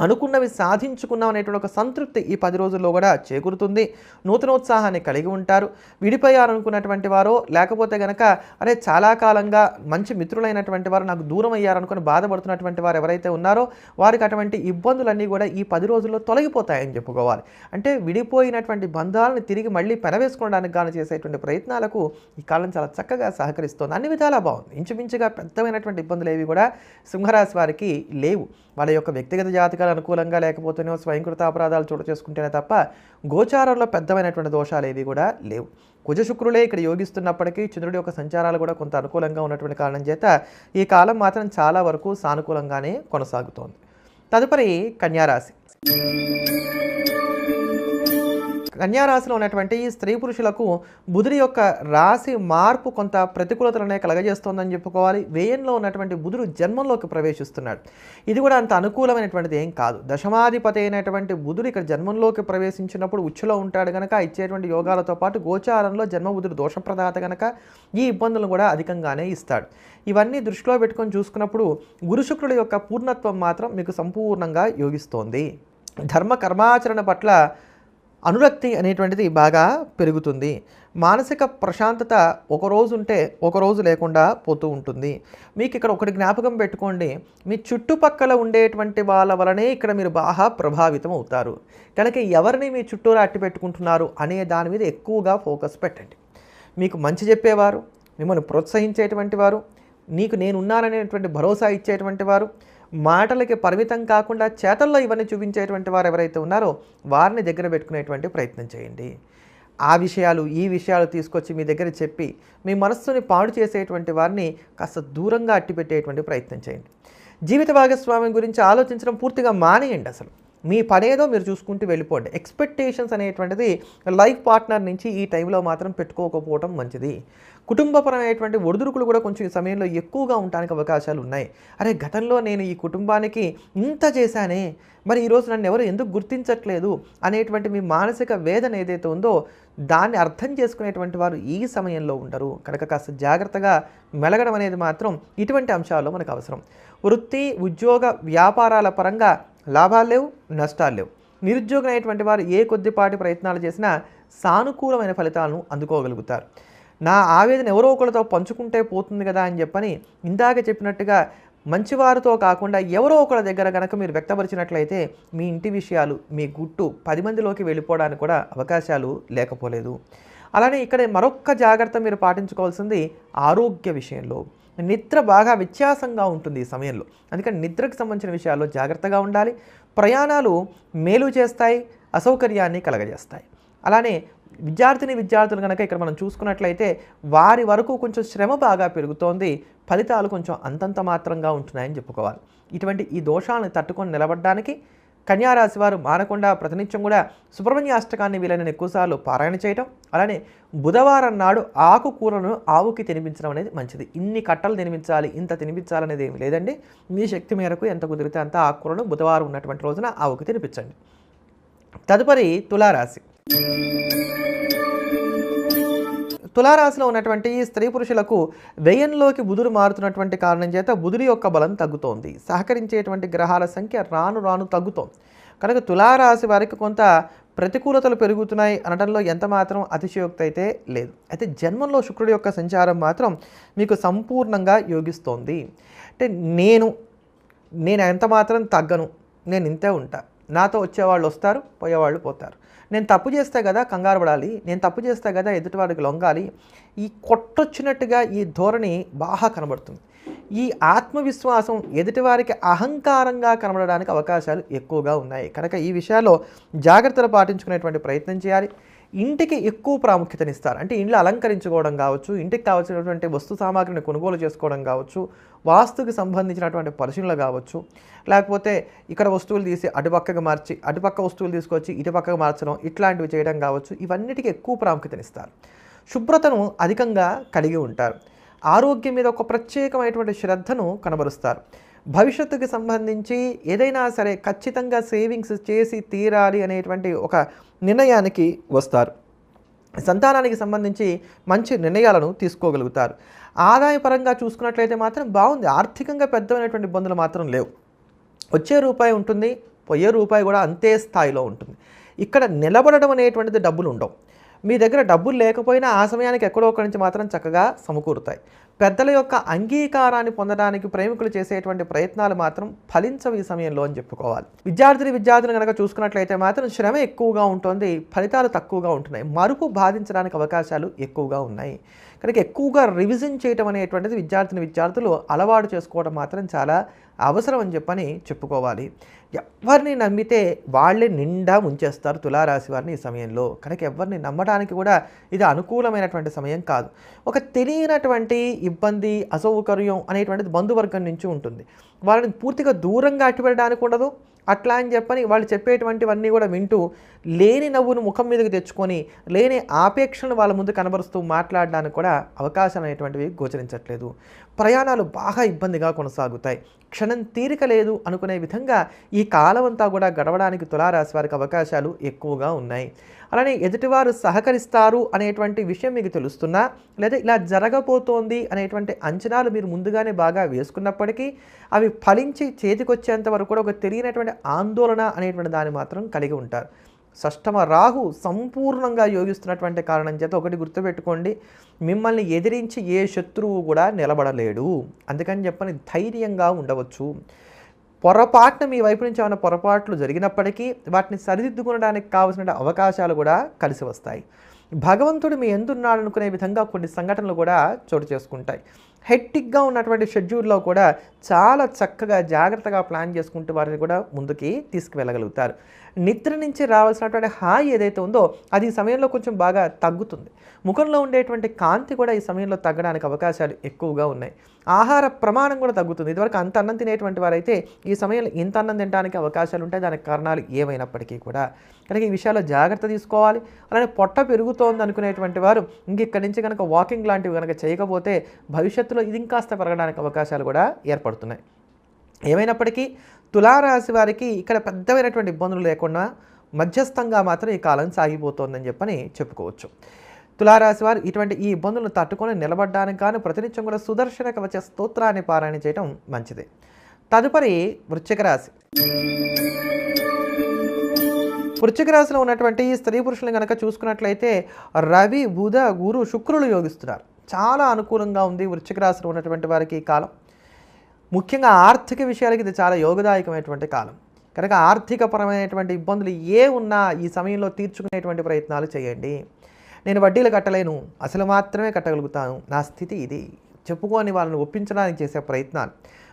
అనుకున్నవి సాధించుకున్నాం అనేటువంటి ఒక సంతృప్తి ఈ 10 రోజుల్లో కూడా చేకూరుతుంది. నూతనోత్సాహాన్ని కలిగి ఉంటారు. విడిపోయారనుకున్నటువంటి వారో లేకపోతే కనుక అరే చాలా కాలంగా మంచి మిత్రులైనటువంటి వారు నాకు దూరం అయ్యారనుకుని బాధపడుతున్నటువంటి వారు ఎవరైతే ఉన్నారో వారికి అటువంటి ఇబ్బందులన్నీ కూడా ఈ 10 రోజుల్లో తొలగిపోతాయని చెప్పుకోవాలి. అంటే విడిపోయినటువంటి బంధాలను తిరిగి మళ్ళీ పెనవేసుకోవడానికి గాను చేసేటువంటి ప్రయత్నాలకు ఈ కాలం చాలా చక్కగా సహకరిస్తోంది. అన్ని విధాలా బాగుంది. ఇంచుమించుగా పెద్దమైనటువంటి ఇబ్బందులు ఏవి కూడా సింహరాశి వారికి లేవు. వాళ్ళ యొక్క వ్యక్తిగత జాతకాలు అనుకూలంగా లేకపోతేనే స్వయంకృత అపరాధాలు చోటు చేసుకుంటేనే తప్ప గోచారంలో పెద్దమైనటువంటి దోషాలు ఏవి కూడా లేవు. కుజ శుక్రులే ఇక్కడ యోగిస్తున్నప్పటికీ చంద్రుడి యొక్క సంచారాలు కూడా కొంత అనుకూలంగా ఉన్నటువంటి కారణం చేత ఈ కాలం మాత్రం చాలా వరకు సానుకూలంగానే కొనసాగుతోంది. తదుపరి కన్యారాశి. కన్యా రాశిలో ఉన్నటువంటి స్త్రీ పురుషులకు బుధుడి యొక్క రాశి మార్పు కొంత ప్రతికూలతలనే కలగజేస్తోందని చెప్పుకోవాలి. వ్యయంలో ఉన్నటువంటి బుధుడు జన్మంలోకి ప్రవేశిస్తున్నాడు. ఇది కూడా అంత అనుకూలమైనటువంటిది ఏం కాదు. దశమాధిపతి అయినటువంటి బుధుడు ఇక్కడ జన్మంలోకి ప్రవేశించినప్పుడు ఉచ్చులో ఉంటాడు కనుక ఇచ్చేటువంటి యోగాలతో పాటు గోచారంలో జన్మబుధుడు దోషప్రదాత కనుక ఈ ఇబ్బందులను కూడా అధికంగానే ఇస్తాడు. ఇవన్నీ దృష్టిలో పెట్టుకొని చూసుకున్నప్పుడు గురు శుక్రుడి యొక్క పూర్ణత్వం మాత్రం మీకు సంపూర్ణంగా యోగిస్తోంది. ధర్మ కర్మాచరణ పట్ల అనురక్తి అనేటువంటిది బాగా పెరుగుతుంది. మానసిక ప్రశాంతత ఒకరోజు ఉంటే ఒకరోజు లేకుండా పోతూ ఉంటుంది. మీకు ఇక్కడ ఒకటి జ్ఞాపకం పెట్టుకోండి, మీ చుట్టుపక్కల ఉండేటువంటి వాళ్ళ వలనే ఇక్కడ మీరు బాగా ప్రభావితం అవుతారు కనుక ఎవరిని మీ చుట్టూరా అట్టి పెట్టుకుంటున్నారు అనే దాని మీద ఎక్కువగా ఫోకస్ పెట్టండి. మీకు మంచి చెప్పేవారు, మిమ్మల్ని ప్రోత్సహించేటువంటి వారు, నీకు నేనున్నాననేటువంటి భరోసా ఇచ్చేటువంటి వారు, మాటలకి పరిమితం కాకుండా చేతల్లో ఇవన్నీ చూపించేటువంటి వారు ఎవరైతే ఉన్నారో వారిని దగ్గర పెట్టుకునేటువంటి ప్రయత్నం చేయండి. ఆ విషయాలు ఈ విషయాలు తీసుకొచ్చి మీ దగ్గర చెప్పి మీ మనస్సుని పాడు చేసేటువంటి వారిని కాస్త దూరంగా అట్టిపెట్టేటువంటి ప్రయత్నం చేయండి. జీవిత భాగస్వామి గురించి ఆలోచించడం పూర్తిగా మానేయండి. అసలు మీ పనేదో మీరు చూసుకుంటూ వెళ్ళిపోండి. ఎక్స్పెక్టేషన్స్ అనేటువంటిది లైఫ్ పార్ట్నర్ నుంచి ఈ టైంలో మాత్రం పెట్టుకోకపోవడం మంచిది. కుటుంబపరమైనటువంటి ఒడిదుడుకులు కూడా కొంచెం ఈ సమయంలో ఎక్కువగా ఉండడానికి అవకాశాలు ఉన్నాయి. అరే గతంలో నేను ఈ కుటుంబానికి ఇంత చేశానే, మరి ఈరోజు నన్ను ఎవరు ఎందుకు గుర్తించట్లేదు అనేటువంటి మీ మానసిక వేదన ఏదైతే ఉందో దాన్ని అర్థం చేసుకునేటువంటి వారు ఈ సమయంలో ఉండరు కనుక కాస్త జాగ్రత్తగా మెలగడం అనేది మాత్రం ఇటువంటి అంశాల్లో మనకు అవసరం. వృత్తి ఉద్యోగ వ్యాపారాల పరంగా లాభాలు లేవు, నష్టాలు లేవు. నిరుద్యోగం అనేటువంటి వారు ఏ కొద్దిపాటి ప్రయత్నాలు చేసినా సానుకూలమైన ఫలితాలను అందుకోగలుగుతారు. నా ఆవేదన ఎవరో ఒకరితో పంచుకుంటే పోతుంది కదా అని చెప్పని ఇందాక చెప్పినట్టుగా మంచివారితో కాకుండా ఎవరో ఒకరి దగ్గర కనుక మీరు వ్యక్తపరిచినట్లయితే మీ ఇంటి విషయాలు మీ గుట్టు 10 మందిలోకి వెళ్ళిపోవడానికి కూడా అవకాశాలు లేకపోలేదు. అలానే ఇక్కడ మరొక్క జాగ్రత్త మీరు పాటించుకోవాల్సింది ఆరోగ్య విషయంలో. నిద్ర బాగా వ్యత్యాసంగా ఉంటుంది ఈ సమయంలో, అందుకని నిద్రకు సంబంధించిన విషయాల్లో జాగ్రత్తగా ఉండాలి. ప్రయాణాలు మేలు చేస్తాయి, అసౌకర్యాన్ని కలగజేస్తాయి. అలానే విద్యార్థులు కనుక ఇక్కడ మనం చూసుకున్నట్లయితే వారి వరకు కొంచెం శ్రమ బాగా పెరుగుతోంది, ఫలితాలు కొంచెం అంతంత మాత్రంగా ఉంటున్నాయని చెప్పుకోవాలి. ఇటువంటి ఈ దోషాలను తట్టుకొని నిలబడడానికి కన్యారాశి వారు మానకుండా ప్రతినిత్యం కూడా సుబ్రహ్మణ్య అష్టకాన్ని వీలైన ఎక్కువసార్లు పారాయణ చేయటం, అలానే బుధవారం నాడు ఆకుకూరను ఆవుకి తినిపించడం అనేది మంచిది. ఇన్ని కట్టలు తినిపించాలి, ఇంత తినిపించాలనేది ఏమి లేదండి. మీ శక్తి మేరకు ఎంత కుదిరితే అంత ఆకుకూరను బుధవారం ఉన్నటువంటి రోజున ఆవుకి తినిపించండి. తదుపరి తులారాశి. తులారాశిలో ఉన్నటువంటి స్త్రీ పురుషులకు వ్యయంలోకి బుధుడు మారుతున్నటువంటి కారణం చేత బుధుడి యొక్క బలం తగ్గుతోంది. సహకరించేటువంటి గ్రహాల సంఖ్య రాను రాను తగ్గుతోంది కనుక తులారాశి వారికి కొంత ప్రతికూలతలు పెరుగుతున్నాయి అనడంలో ఎంత మాత్రం అతిశయోక్తి అయితే లేదు. అయితే జన్మంలో శుక్రుడి యొక్క సంచారం మాత్రం మీకు సంపూర్ణంగా యోగిస్తోంది. అంటే నేను ఎంత మాత్రం తగ్గను, నేను ఇంతే ఉంటా, నాతో వచ్చేవాళ్ళు వస్తారు, పోయేవాళ్ళు పోతారు. నేను తప్పు చేస్తే కదా కంగారు పడాలి, నేను తప్పు చేస్తే కదా ఎదుటివాడికి లొంగాలి, ఈ కొట్టొచ్చినట్టుగా ఈ ధోరణి బాగా కనబడుతుంది. ఈ ఆత్మవిశ్వాసం ఎదుటివారికి అహంకారంగా కనబడడానికి అవకాశాలు ఎక్కువగా ఉన్నాయి కనుక ఈ విషయాల్లో జాగ్రత్తలు పాటించుకునేటువంటి ప్రయత్నం చేయాలి. ఇంటికి ఎక్కువ ప్రాముఖ్యతనిస్తారు. అంటే ఇంట్లో అలంకరించుకోవడం కావచ్చు, ఇంటికి కావాల్సినటువంటి వస్తు సామాగ్రిని కొనుగోలు చేసుకోవడం కావచ్చు, వాస్తుకి సంబంధించినటువంటి పరిశీలనలు కావచ్చు, లేకపోతే ఇక్కడ వస్తువులు తీసి అటుపక్కగా మార్చి అటుపక్క వస్తువులు తీసుకొచ్చి ఇటుపక్కగా మార్చడం, ఇట్లాంటివి చేయడం కావచ్చు. ఇవన్నిటికీ ఎక్కువ ప్రాముఖ్యతనిస్తారు. శుభ్రతను అధికంగా కలిగి ఉంటారు. ఆరోగ్యం మీద ఒక ప్రత్యేకమైనటువంటి శ్రద్ధను కనబరుస్తారు. భవిష్యత్తుకి సంబంధించి ఏదైనా సరే ఖచ్చితంగా సేవింగ్స్ చేసి తీరాలి అనేటువంటి ఒక నిర్ణయానికి వస్తారు. సంతానానికి సంబంధించి మంచి నిర్ణయాలను తీసుకోగలుగుతారు. ఆదాయపరంగా చూసుకున్నట్లయితే మాత్రం బాగుంది. ఆర్థికంగా పెద్దమైనటువంటి ఇబ్బందులు మాత్రం లేవు. వచ్చే రూపాయి ఉంటుంది, పోయే రూపాయి కూడా అంతే స్థాయిలో ఉంటుంది. ఇక్కడ నిలబడడం అనేటువంటిది డబ్బులు ఉండవు. మీ దగ్గర డబ్బులు లేకపోయినా ఆ సమయానికి ఎక్కడో ఒకరి నుంచి మాత్రం చక్కగా సమకూరుతాయి. పెద్దల యొక్క అంగీకారాన్ని పొందడానికి ప్రేమికులు చేసేటువంటి ప్రయత్నాలు మాత్రం ఫలించవు ఈ సమయంలో అని చెప్పుకోవాలి. విద్యార్థులు కనుక చూసుకున్నట్లయితే మాత్రం శ్రమ ఎక్కువగా ఉంటుంది, ఫలితాలు తక్కువగా ఉంటున్నాయి. మరుపు బాధించడానికి అవకాశాలు ఎక్కువగా ఉన్నాయి కనుక ఎక్కువగా రివిజన్ చేయటం అనేటువంటిది విద్యార్థులు అలవాటు చేసుకోవడం మాత్రం చాలా అవసరం అని చెప్పని చెప్పుకోవాలి. ఎవరిని నమ్మితే వాళ్ళే నిండా ముంచేస్తారు తులారాశి వారిని ఈ సమయంలో కనుక ఎవరిని నమ్మడానికి కూడా ఇది అనుకూలమైనటువంటి సమయం కాదు. ఒక తెలియనటువంటి ఇబ్బంది అసౌకర్యం అనేటువంటిది బంధువర్గం నుంచి ఉంటుంది. వాళ్ళని పూర్తిగా దూరంగా అట్టిపెట్టడానికి ఉండదు. అట్లా అని చెప్పని వాళ్ళు చెప్పేటువంటివన్నీ కూడా వింటూ లేని నవ్వును ముఖం మీదకి తెచ్చుకొని లేని ఆపేక్షను వాళ్ళ ముందు కనబరుస్తూ మాట్లాడడానికి కూడా అవకాశాలు అనేటువంటివి గోచరించట్లేదు. ప్రయాణాలు బాగా ఇబ్బందిగా కొనసాగుతాయి. క్షణం తీరిక లేదు అనుకునే విధంగా ఈ కాలం అంతా కూడా గడవడానికి తులారాశి వారికి అవకాశాలు ఎక్కువగా ఉన్నాయి. అలానే ఎదుటివారు సహకరిస్తారు అనేటువంటి విషయం మీకు తెలుస్తున్నా, లేదా ఇలా జరగబోతోంది అనేటువంటి అంచనాలు మీరు ముందుగానే బాగా వేసుకున్నప్పటికీ అవి ఫలించి చేతికొచ్చేంత వరకు కూడా ఒక తెలియనటువంటి ఆందోళన అనేటువంటి దాన్ని మాత్రం కలిగి ఉంటారు. షష్టమ రాహు సంపూర్ణంగా యోగిస్తున్నటువంటి కారణం చేత ఒకటి గుర్తుపెట్టుకోండి, మిమ్మల్ని ఎదిరించి ఏ శత్రువు కూడా నిలబడలేడు. అందుకని చెప్పని ధైర్యంగా ఉండవచ్చు. పొరపాటున మీ వైపు నుంచి ఏమైనా పొరపాట్లు జరిగినప్పటికీ వాటిని సరిదిద్దుకోవడానికి కావాల్సిన అవకాశాలు కూడా కలిసి వస్తాయి. భగవంతుడు మీ ఎందున్నాడు అనుకునే విధంగా కొన్ని సంఘటనలు కూడా చోటు చేసుకుంటాయి. హెక్టిక్గా ఉన్నటువంటి షెడ్యూల్లో కూడా చాలా చక్కగా జాగ్రత్తగా ప్లాన్ చేసుకుంటూ వారిని కూడా ముందుకి తీసుకువెళ్ళగలుగుతారు. నిద్ర నుంచి రావాల్సినటువంటి హాయి ఏదైతే ఉందో అది ఈ సమయంలో కొంచెం బాగా తగ్గుతుంది. ముఖంలో ఉండేటువంటి కాంతి కూడా ఈ సమయంలో తగ్గడానికి అవకాశాలు ఎక్కువగా ఉన్నాయి. ఆహార ప్రమాణం కూడా తగ్గుతుంది. ఇదివరకు అంత అన్నం తినేటువంటి వారైతే ఈ సమయంలో ఇంత అన్నం తినడానికి అవకాశాలు ఉంటాయి. దానికి కారణాలు ఏమైనప్పటికీ కూడా కనుక ఈ విషయాల్లో జాగ్రత్త తీసుకోవాలి. అలానే పొట్ట పెరుగుతోంది అనుకునేటువంటి వారు ఇక్కడి నుంచి కనుక వాకింగ్ లాంటివి కనుక చేయకపోతే భవిష్యత్తులో ఇది ఇంకాస్త పెరగడానికి అవకాశాలు కూడా ఏర్పడుతున్నాయి. ఏమైనప్పటికీ తులారాశి వారికి ఇక్కడ పెద్దమైనటువంటి ఇబ్బందులు లేకుండా మధ్యస్థంగా మాత్రం ఈ కాలం సాగిపోతోందని చెప్పని చెప్పుకోవచ్చు. తులారాశి వారు ఇటువంటి ఈ ఇబ్బందులను తట్టుకొని నిలబడడానికి గాను ప్రతినిత్యం కూడా సుదర్శన కవచ స్తోత్రాన్ని పారాయణ చేయడం మంచిది. తదుపరి వృశ్చిక రాశి. వృశ్చిక రాశిలో ఉన్నటువంటి స్త్రీ పురుషులను కనుక చూసుకున్నట్లయితే రవి, బుధ, గురు, శుక్రులు యోగిస్తున్నారు. చాలా అనుకూలంగా ఉంది వృశ్చిక రాశిలో ఉన్నటువంటి వారికి ఈ కాలం. ముఖ్యంగా ఆర్థిక విషయాలకి ఇది చాలా యోగదాయకమైనటువంటి కాలం కనుక ఆర్థికపరమైనటువంటి ఇబ్బందులు ఏ ఉన్నా ఈ సమయంలో తీర్చుకునేటువంటి ప్రయత్నాలు చేయండి. నేను వడ్డీలు కట్టలేను, అసలు మాత్రమే కట్టగలుగుతాను, నా స్థితి ఇది చెప్పుకొని వాళ్ళని ఒప్పించడానికి చేసే ప్రయత్నాలు,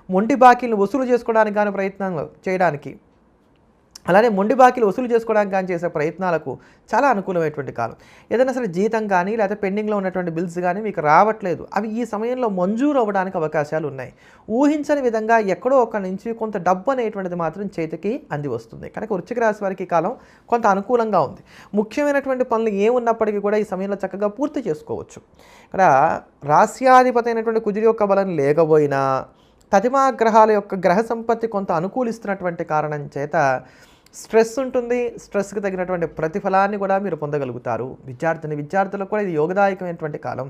మొండి బాకీలను వసూలు చేసుకోవడానికి కానీ ప్రయత్నాలు చేయడానికి, అలానే మొండి బాకీలు వసూలు చేసుకోవడానికి కానీ చేసే ప్రయత్నాలకు చాలా అనుకూలమైనటువంటి కాలం. ఏదైనా సరే జీతం కానీ లేకపోతే పెండింగ్లో ఉన్నటువంటి బిల్స్ కానీ మీకు రావట్లేదు, అవి ఈ సమయంలో మంజూరు అవ్వడానికి అవకాశాలు ఉన్నాయి. ఊహించని విధంగా ఎక్కడో ఒక నుంచి కొంత డబ్బు అనేటువంటిది మాత్రం చేతికి అంది వస్తుంది. కనుక వృశ్చిక రాశి వారికి ఈ కాలం కొంత అనుకూలంగా ఉంది. ముఖ్యమైనటువంటి పనులు ఏమున్నప్పటికీ కూడా ఈ సమయంలో చక్కగా పూర్తి చేసుకోవచ్చు. ఇక్కడ రాస్యాధిపతి అయినటువంటి కుజుడి యొక్క బలం లేకపోయినా తదిమా గ్రహాల యొక్క గ్రహ సంపత్తి కొంత అనుకూలిస్తున్నటువంటి కారణం చేత స్ట్రెస్ ఉంటుంది. స్ట్రెస్కి తగినటువంటి ప్రతిఫలాన్ని కూడా మీరు పొందగలుగుతారు. విద్యార్థులకు కూడా ఇది యోగదాయకమైనటువంటి కాలం.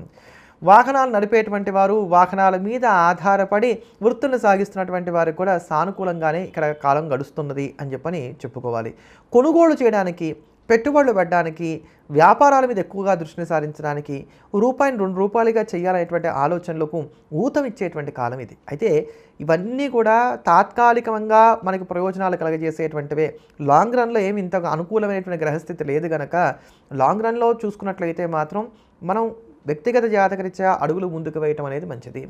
వాహనాలు నడిపేటువంటి వారు, వాహనాల మీద ఆధారపడి వృత్తులను సాగిస్తున్నటువంటి వారికి కూడా సానుకూలంగానే ఇక్కడ కాలం గడుస్తున్నది అని చెప్పని చెప్పుకోవాలి. కొనుగోలు చేయడానికి, పెట్టుబడులు పెట్టడానికి, వ్యాపారాల మీద ఎక్కువగా దృష్టిని సారించడానికి, రూపాయిని 2 రూపాయలుగా చేయాలనేటువంటి ఆలోచనలకు ఊతం ఇచ్చేటువంటి కాలం ఇది. అయితే ఇవన్నీ కూడా తాత్కాలికంగా మనకి ప్రయోజనాలు కలగజేసేటువంటివే. లాంగ్ రన్లో ఏమి ఇంత అనుకూలమైనటువంటి గ్రహస్థితి లేదు కనుక లాంగ్ రన్లో చూసుకున్నట్లయితే మాత్రం మనం వ్యక్తిగత జాతకరీత్యా అడుగులు ముందుకు వేయటం అనేది మంచిది.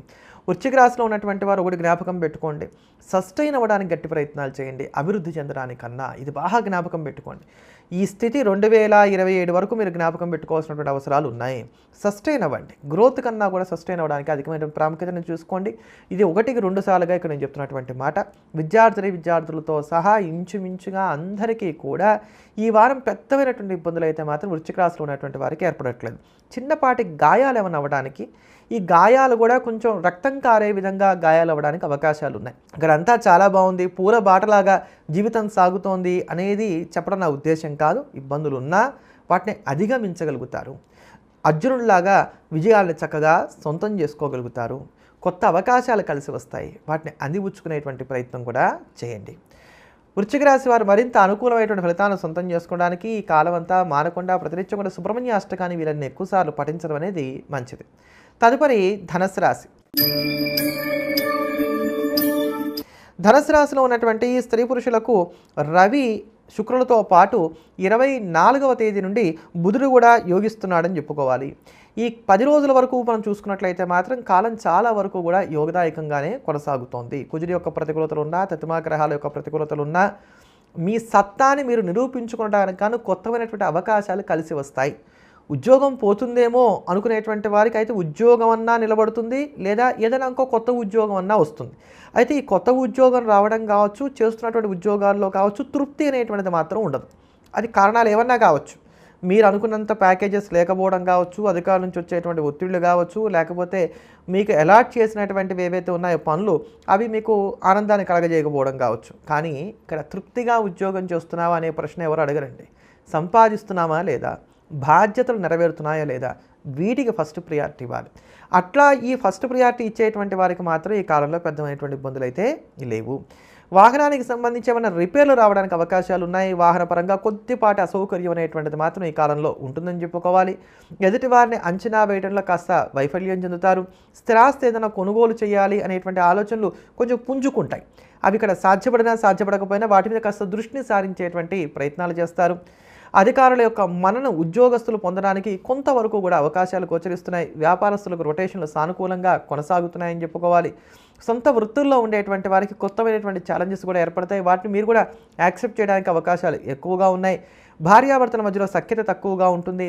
వృశ్చిక రాశిలో ఉన్నటువంటి వారు ఒకటి జ్ఞాపకం పెట్టుకోండి, సస్టైన్ అవ్వడానికి గట్టి ప్రయత్నాలు చేయండి అభివృద్ధి చెందడానికన్నా. ఇది బాగా జ్ఞాపకం పెట్టుకోండి. ఈ స్థితి 2027 వరకు మీరు జ్ఞాపకం పెట్టుకోవాల్సినటువంటి అవసరాలు ఉన్నాయి. సస్టైన్ అవ్వండి. గ్రోత్ కన్నా కూడా సస్టైన్ అవ్వడానికి అధికమైన ప్రాముఖ్యతను చూసుకోండి. ఇది 1కి 2 సార్లుగా ఇక్కడ నేను చెప్తున్నటువంటి మాట. విద్యార్థులతో సహా ఇంచుమించుగా అందరికీ కూడా ఈ వారం పెద్దమైనటువంటి ఇబ్బందులు అయితే మాత్రం వృశ్చిక రాశిలో ఉన్నటువంటి వారికి ఏర్పడట్లేదు. చిన్నపాటి గాయాలు ఏమైనా అవ్వడానికి, ఈ గాయాలు కూడా కొంచెం రక్తం కారే విధంగా గాయాలు అవ్వడానికి అవకాశాలు ఉన్నాయి. ఇక్కడ అంతా చాలా బాగుంది, పూల బాటలాగా జీవితం సాగుతోంది అనేది చెప్పడం నా ఉద్దేశం కాదు. ఇబ్బందులు ఉన్నా వాటిని అధిగమించగలుగుతారు. అర్జునుడిలాగా విజయాలను చక్కగా సొంతం చేసుకోగలుగుతారు. కొత్త అవకాశాలు కలిసి వస్తాయి, వాటిని అందిపుచ్చుకునేటువంటి ప్రయత్నం కూడా చేయండి. వృశ్చిక రాశి వారు మరింత అనుకూలమైనటువంటి ఫలితాలను సొంతం చేసుకోవడానికి ఈ కాలం అంతా మానకుండా ప్రతినిత్యం కూడా సుబ్రహ్మణ్య అష్టకాన్ని వీళ్ళని ఎక్కువసార్లు పఠించడం అనేది మంచిది. తదుపరి ధనుస్సు రాశి. ధనుస్సు రాశిలో ఉన్నటువంటి స్త్రీ పురుషులకు రవి శుక్రులతో పాటు 24వ తేదీ నుండి బుధుడు కూడా యోగిస్తున్నాడని చెప్పుకోవాలి. ఈ 10 రోజుల వరకు మనం చూసుకున్నట్లయితే మాత్రం కాలం చాలా వరకు కూడా యోగదాయకంగానే కొనసాగుతోంది. కుజుడి యొక్క ప్రతికూలతలు ఉన్నా, తతిమా గ్రహాల యొక్క ప్రతికూలతలు ఉన్నా, మీ సత్తాని మీరు నిరూపించుకోవడానికి గాను కొత్తమైనటువంటి అవకాశాలు కలిసి వస్తాయి. ఉద్యోగం పోతుందేమో అనుకునేటువంటి వారికి అయితే ఉద్యోగం అన్నా నిలబడుతుంది, లేదా ఏదైనా ఇంకో కొత్త ఉద్యోగం అన్నా వస్తుంది. అయితే ఈ కొత్త ఉద్యోగం రావడం కావచ్చు, చేస్తున్నటువంటి ఉద్యోగాల్లో కావచ్చు, తృప్తి అనేటువంటిది మాత్రం ఉండదు. అది కారణాలు ఏమన్నా కావచ్చు. మీరు అనుకున్నంత ప్యాకేజెస్ లేకపోవడం కావచ్చు, అధికారుల నుంచి వచ్చేటువంటి ఒత్తిళ్లు కావచ్చు, లేకపోతే మీకు అలాట్ చేసినటువంటివి ఏవైతే ఉన్నాయో పనులు అవి మీకు ఆనందాన్ని కలగజేయకపోవడం కావచ్చు. కానీ ఇక్కడ తృప్తిగా ఉద్యోగం చేస్తున్నావా అనే ప్రశ్న ఎవరు అడగరండి. సంపాదిస్తున్నామా లేదా, బాధ్యతలు నెరవేరుతున్నాయా లేదా, వీటికి ఫస్ట్ ప్రియారిటీ ఇవ్వాలి. అట్లా ఈ ఫస్ట్ ప్రియారిటీ ఇచ్చేటువంటి వారికి మాత్రం ఈ కాలంలో పెద్దమైనటువంటి ఇబ్బందులు అయితే లేవు. వాహనానికి సంబంధించి ఏమైనా రిపేర్లు రావడానికి అవకాశాలు ఉన్నాయి. వాహన పరంగా కొద్దిపాటి అసౌకర్యం అనేటువంటిది మాత్రం ఈ కాలంలో ఉంటుందని చెప్పుకోవాలి. ఎదుటి వారిని అంచనా వేయడంలో కాస్త వైఫల్యం చెందుతారు. స్థిరాస్తి ఏదైనా కొనుగోలు చేయాలి అనేటువంటి ఆలోచనలు కొంచెం పుంజుకుంటాయి. అవి ఇక్కడ సాధ్యపడినా సాధ్యపడకపోయినా వాటి మీద కాస్త దృష్టిని సారించేటువంటి ప్రయత్నాలు చేస్తారు. అధికారుల యొక్క మన్నను ఉద్యోగస్తులు పొందడానికి కొంతవరకు కూడా అవకాశాలు గోచరిస్తున్నాయి. వ్యాపారస్తులకు రొటేషన్లు సానుకూలంగా కొనసాగుతున్నాయని చెప్పుకోవాలి. సొంత వృత్తుల్లో ఉండేటువంటి వారికి కొత్తమైనటువంటి ఛాలెంజెస్ కూడా ఏర్పడతాయి. వాటిని మీరు కూడా యాక్సెప్ట్ చేయడానికి అవకాశాలు ఎక్కువగా ఉన్నాయి. భార్యాభర్తల మధ్యలో సఖ్యత తక్కువగా ఉంటుంది.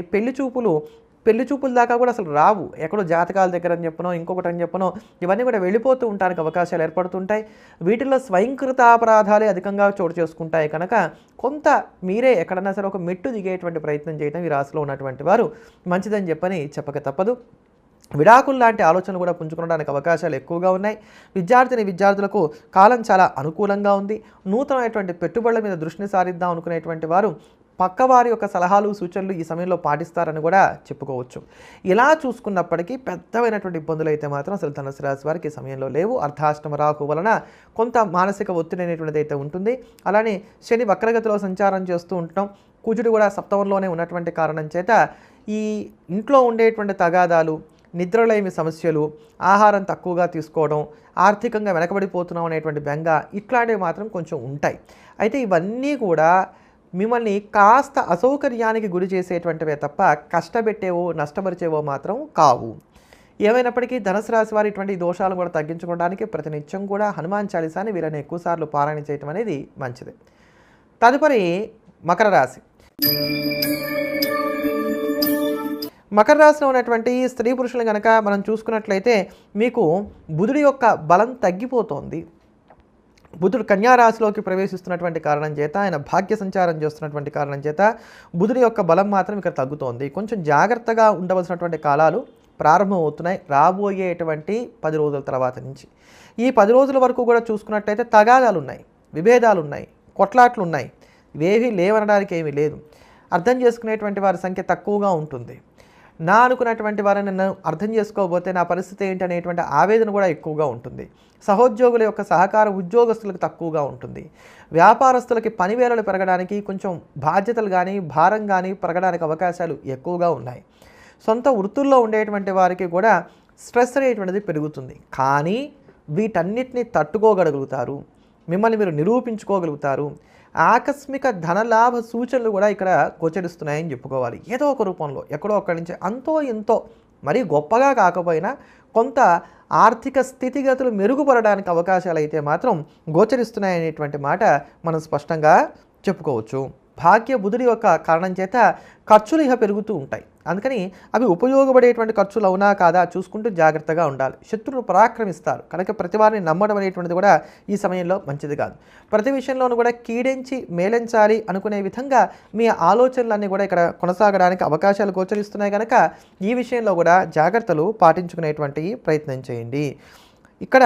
పెళ్లి చూపుల దాకా కూడా అసలు రావు. ఎక్కడో జాతకాల దగ్గర అని చెప్పనో, ఇంకొకటి అని చెప్పనో, ఇవన్నీ కూడా వెళ్ళిపోతూ ఉండడానికి అవకాశాలు ఏర్పడుతుంటాయి. వీటిల్లో స్వయంకృత అపరాధాలే అధికంగా చోటు చేసుకుంటాయి కనుక కొంత మీరే ఎక్కడన్నా సరే ఒక మెట్టు దిగేటువంటి ప్రయత్నం చేయడం ఈ రాశిలో ఉన్నటువంటి వారు మంచిదని చెప్పక తప్పదు. విడాకులు లాంటి ఆలోచనలు కూడా పుంజుకోవడానికి అవకాశాలు ఎక్కువగా ఉన్నాయి. విద్యార్థులకు కాలం చాలా అనుకూలంగా ఉంది. నూతనమైనటువంటి పెట్టుబడుల మీద దృష్టిని సారిద్దాం అనుకునేటువంటి వారు పక్కవారి యొక్క సలహాలు సూచనలు ఈ సమయంలో పాటిస్తారని కూడా చెప్పుకోవచ్చు. ఇలా చూసుకున్నప్పటికీ పెద్దమైనటువంటి ఇబ్బందులు అయితే మాత్రం అసలు ధనుసు రాశి వారికి ఈ సమయంలో లేవు. అర్ధాష్టమ రాహు వలన కొంత మానసిక ఒత్తిడి అనేటువంటిది అయితే ఉంటుంది. అలానే శని వక్రగతిలో సంచారం చేస్తూ ఉంటాం. కుజుడు కూడా సప్తమంలోనే ఉన్నటువంటి కారణం చేత ఈ ఇంట్లో ఉండేటువంటి తగాదాలు, నిద్రలేమి సమస్యలు, ఆహారం తక్కువగా తీసుకోవడం, ఆర్థికంగా వెనకబడిపోతున్నాం అనేటువంటి బెంగ ఇట్లాంటివి మాత్రం కొంచెం ఉంటాయి. అయితే ఇవన్నీ కూడా మిమ్మల్ని కాస్త అసౌకర్యానికి గురి చేసేటువంటివే తప్ప కష్టపెట్టేవో నష్టపరిచేవో మాత్రం కావు. ఏమైనప్పటికీ ధనుసు రాశి వారి ఇటువంటి దోషాలు కూడా తగ్గించుకోవడానికి ప్రతినిత్యం కూడా హనుమాన్ చాలీసాని వీళ్ళని ఎక్కువసార్లు పారాయణ చేయటం అనేది మంచిది. తదుపరి మకర రాశి. మకర రాశిలో ఉన్నటువంటి స్త్రీ పురుషులు కనుక మనం చూసుకున్నట్లయితే మీకు బుధుడి యొక్క బలం తగ్గిపోతోంది. బుధుడు కన్యారాశిలోకి ప్రవేశిస్తున్నటువంటి కారణం చేత, ఆయన భాగ్య సంచారం చేస్తున్నటువంటి కారణం చేత బుధుడి యొక్క బలం మాత్రం ఇక్కడ తగ్గుతోంది. కొంచెం జాగ్రత్తగా ఉండవలసినటువంటి కాలాలు ప్రారంభమవుతున్నాయి రాబోయేటువంటి 10 రోజుల తర్వాత నుంచి. ఈ 10 రోజుల వరకు కూడా చూసుకున్నట్లయితే తగాదాలు ఉన్నాయి, విభేదాలు ఉన్నాయి, కొట్లాట్లు ఉన్నాయి. ఇవేవి లేవనడానికి ఏమీ లేదు. అర్థం చేసుకునేటువంటి వారి సంఖ్య తక్కువగా ఉంటుంది. నా అనుకున్నటువంటి వారిని నన్ను అర్థం చేసుకోకపోతే నా పరిస్థితి ఏంటి అనేటువంటి ఆవేదన కూడా ఎక్కువగా ఉంటుంది. సహోద్యోగుల యొక్క సహకారం ఉద్యోగస్తులకు తక్కువగా ఉంటుంది. వ్యాపారస్తులకి పనివేళలు పెరగడానికి, కొంచెం బాధ్యతలు కానీ భారం కానీ పెరగడానికి అవకాశాలు ఎక్కువగా ఉన్నాయి. సొంత వృత్తుల్లో ఉండేటువంటి వారికి కూడా స్ట్రెస్ అనేటువంటిది పెరుగుతుంది. కానీ వీటన్నిటిని తట్టుకోగలుగుతారు, మిమ్మల్ని మీరు నిరూపించుకోగలుగుతారు. ఆకస్మిక ధనలాభ సూచనలు కూడా ఇక్కడ గోచరిస్తున్నాయని చెప్పుకోవాలి. ఏదో ఒక రూపంలో ఎక్కడో అక్కడి నుంచి అంతో ఎంతో మరీ గొప్పగా కాకపోయినా కొంత ఆర్థిక స్థితిగతులు మెరుగుపడడానికి అవకాశాలు అయితే మాత్రం గోచరిస్తున్నాయనేటువంటి మాట మనం స్పష్టంగా చెప్పుకోవచ్చు. భాగ్య బుధుడి యొక్క కారణం చేత ఖర్చులు ఇక పెరుగుతూ ఉంటాయి. అందుకని అవి ఉపయోగపడేటువంటి ఖర్చులు అవునా కాదా చూసుకుంటూ జాగ్రత్తగా ఉండాలి. శత్రువులు పరాక్రమిస్తారు కనుక ప్రతి వారిని నమ్మడం అనేటువంటిది కూడా ఈ సమయంలో మంచిది కాదు. ప్రతి విషయంలోనూ కూడా కీడించి మేలించాలి అనుకునే విధంగా మీ ఆలోచనలన్నీ కూడా ఇక్కడ కొనసాగడానికి అవకాశాలు గోచరిస్తున్నాయి కనుక ఈ విషయంలో కూడా జాగ్రత్తలు పాటించుకునేటువంటి ప్రయత్నం చేయండి. ఇక్కడ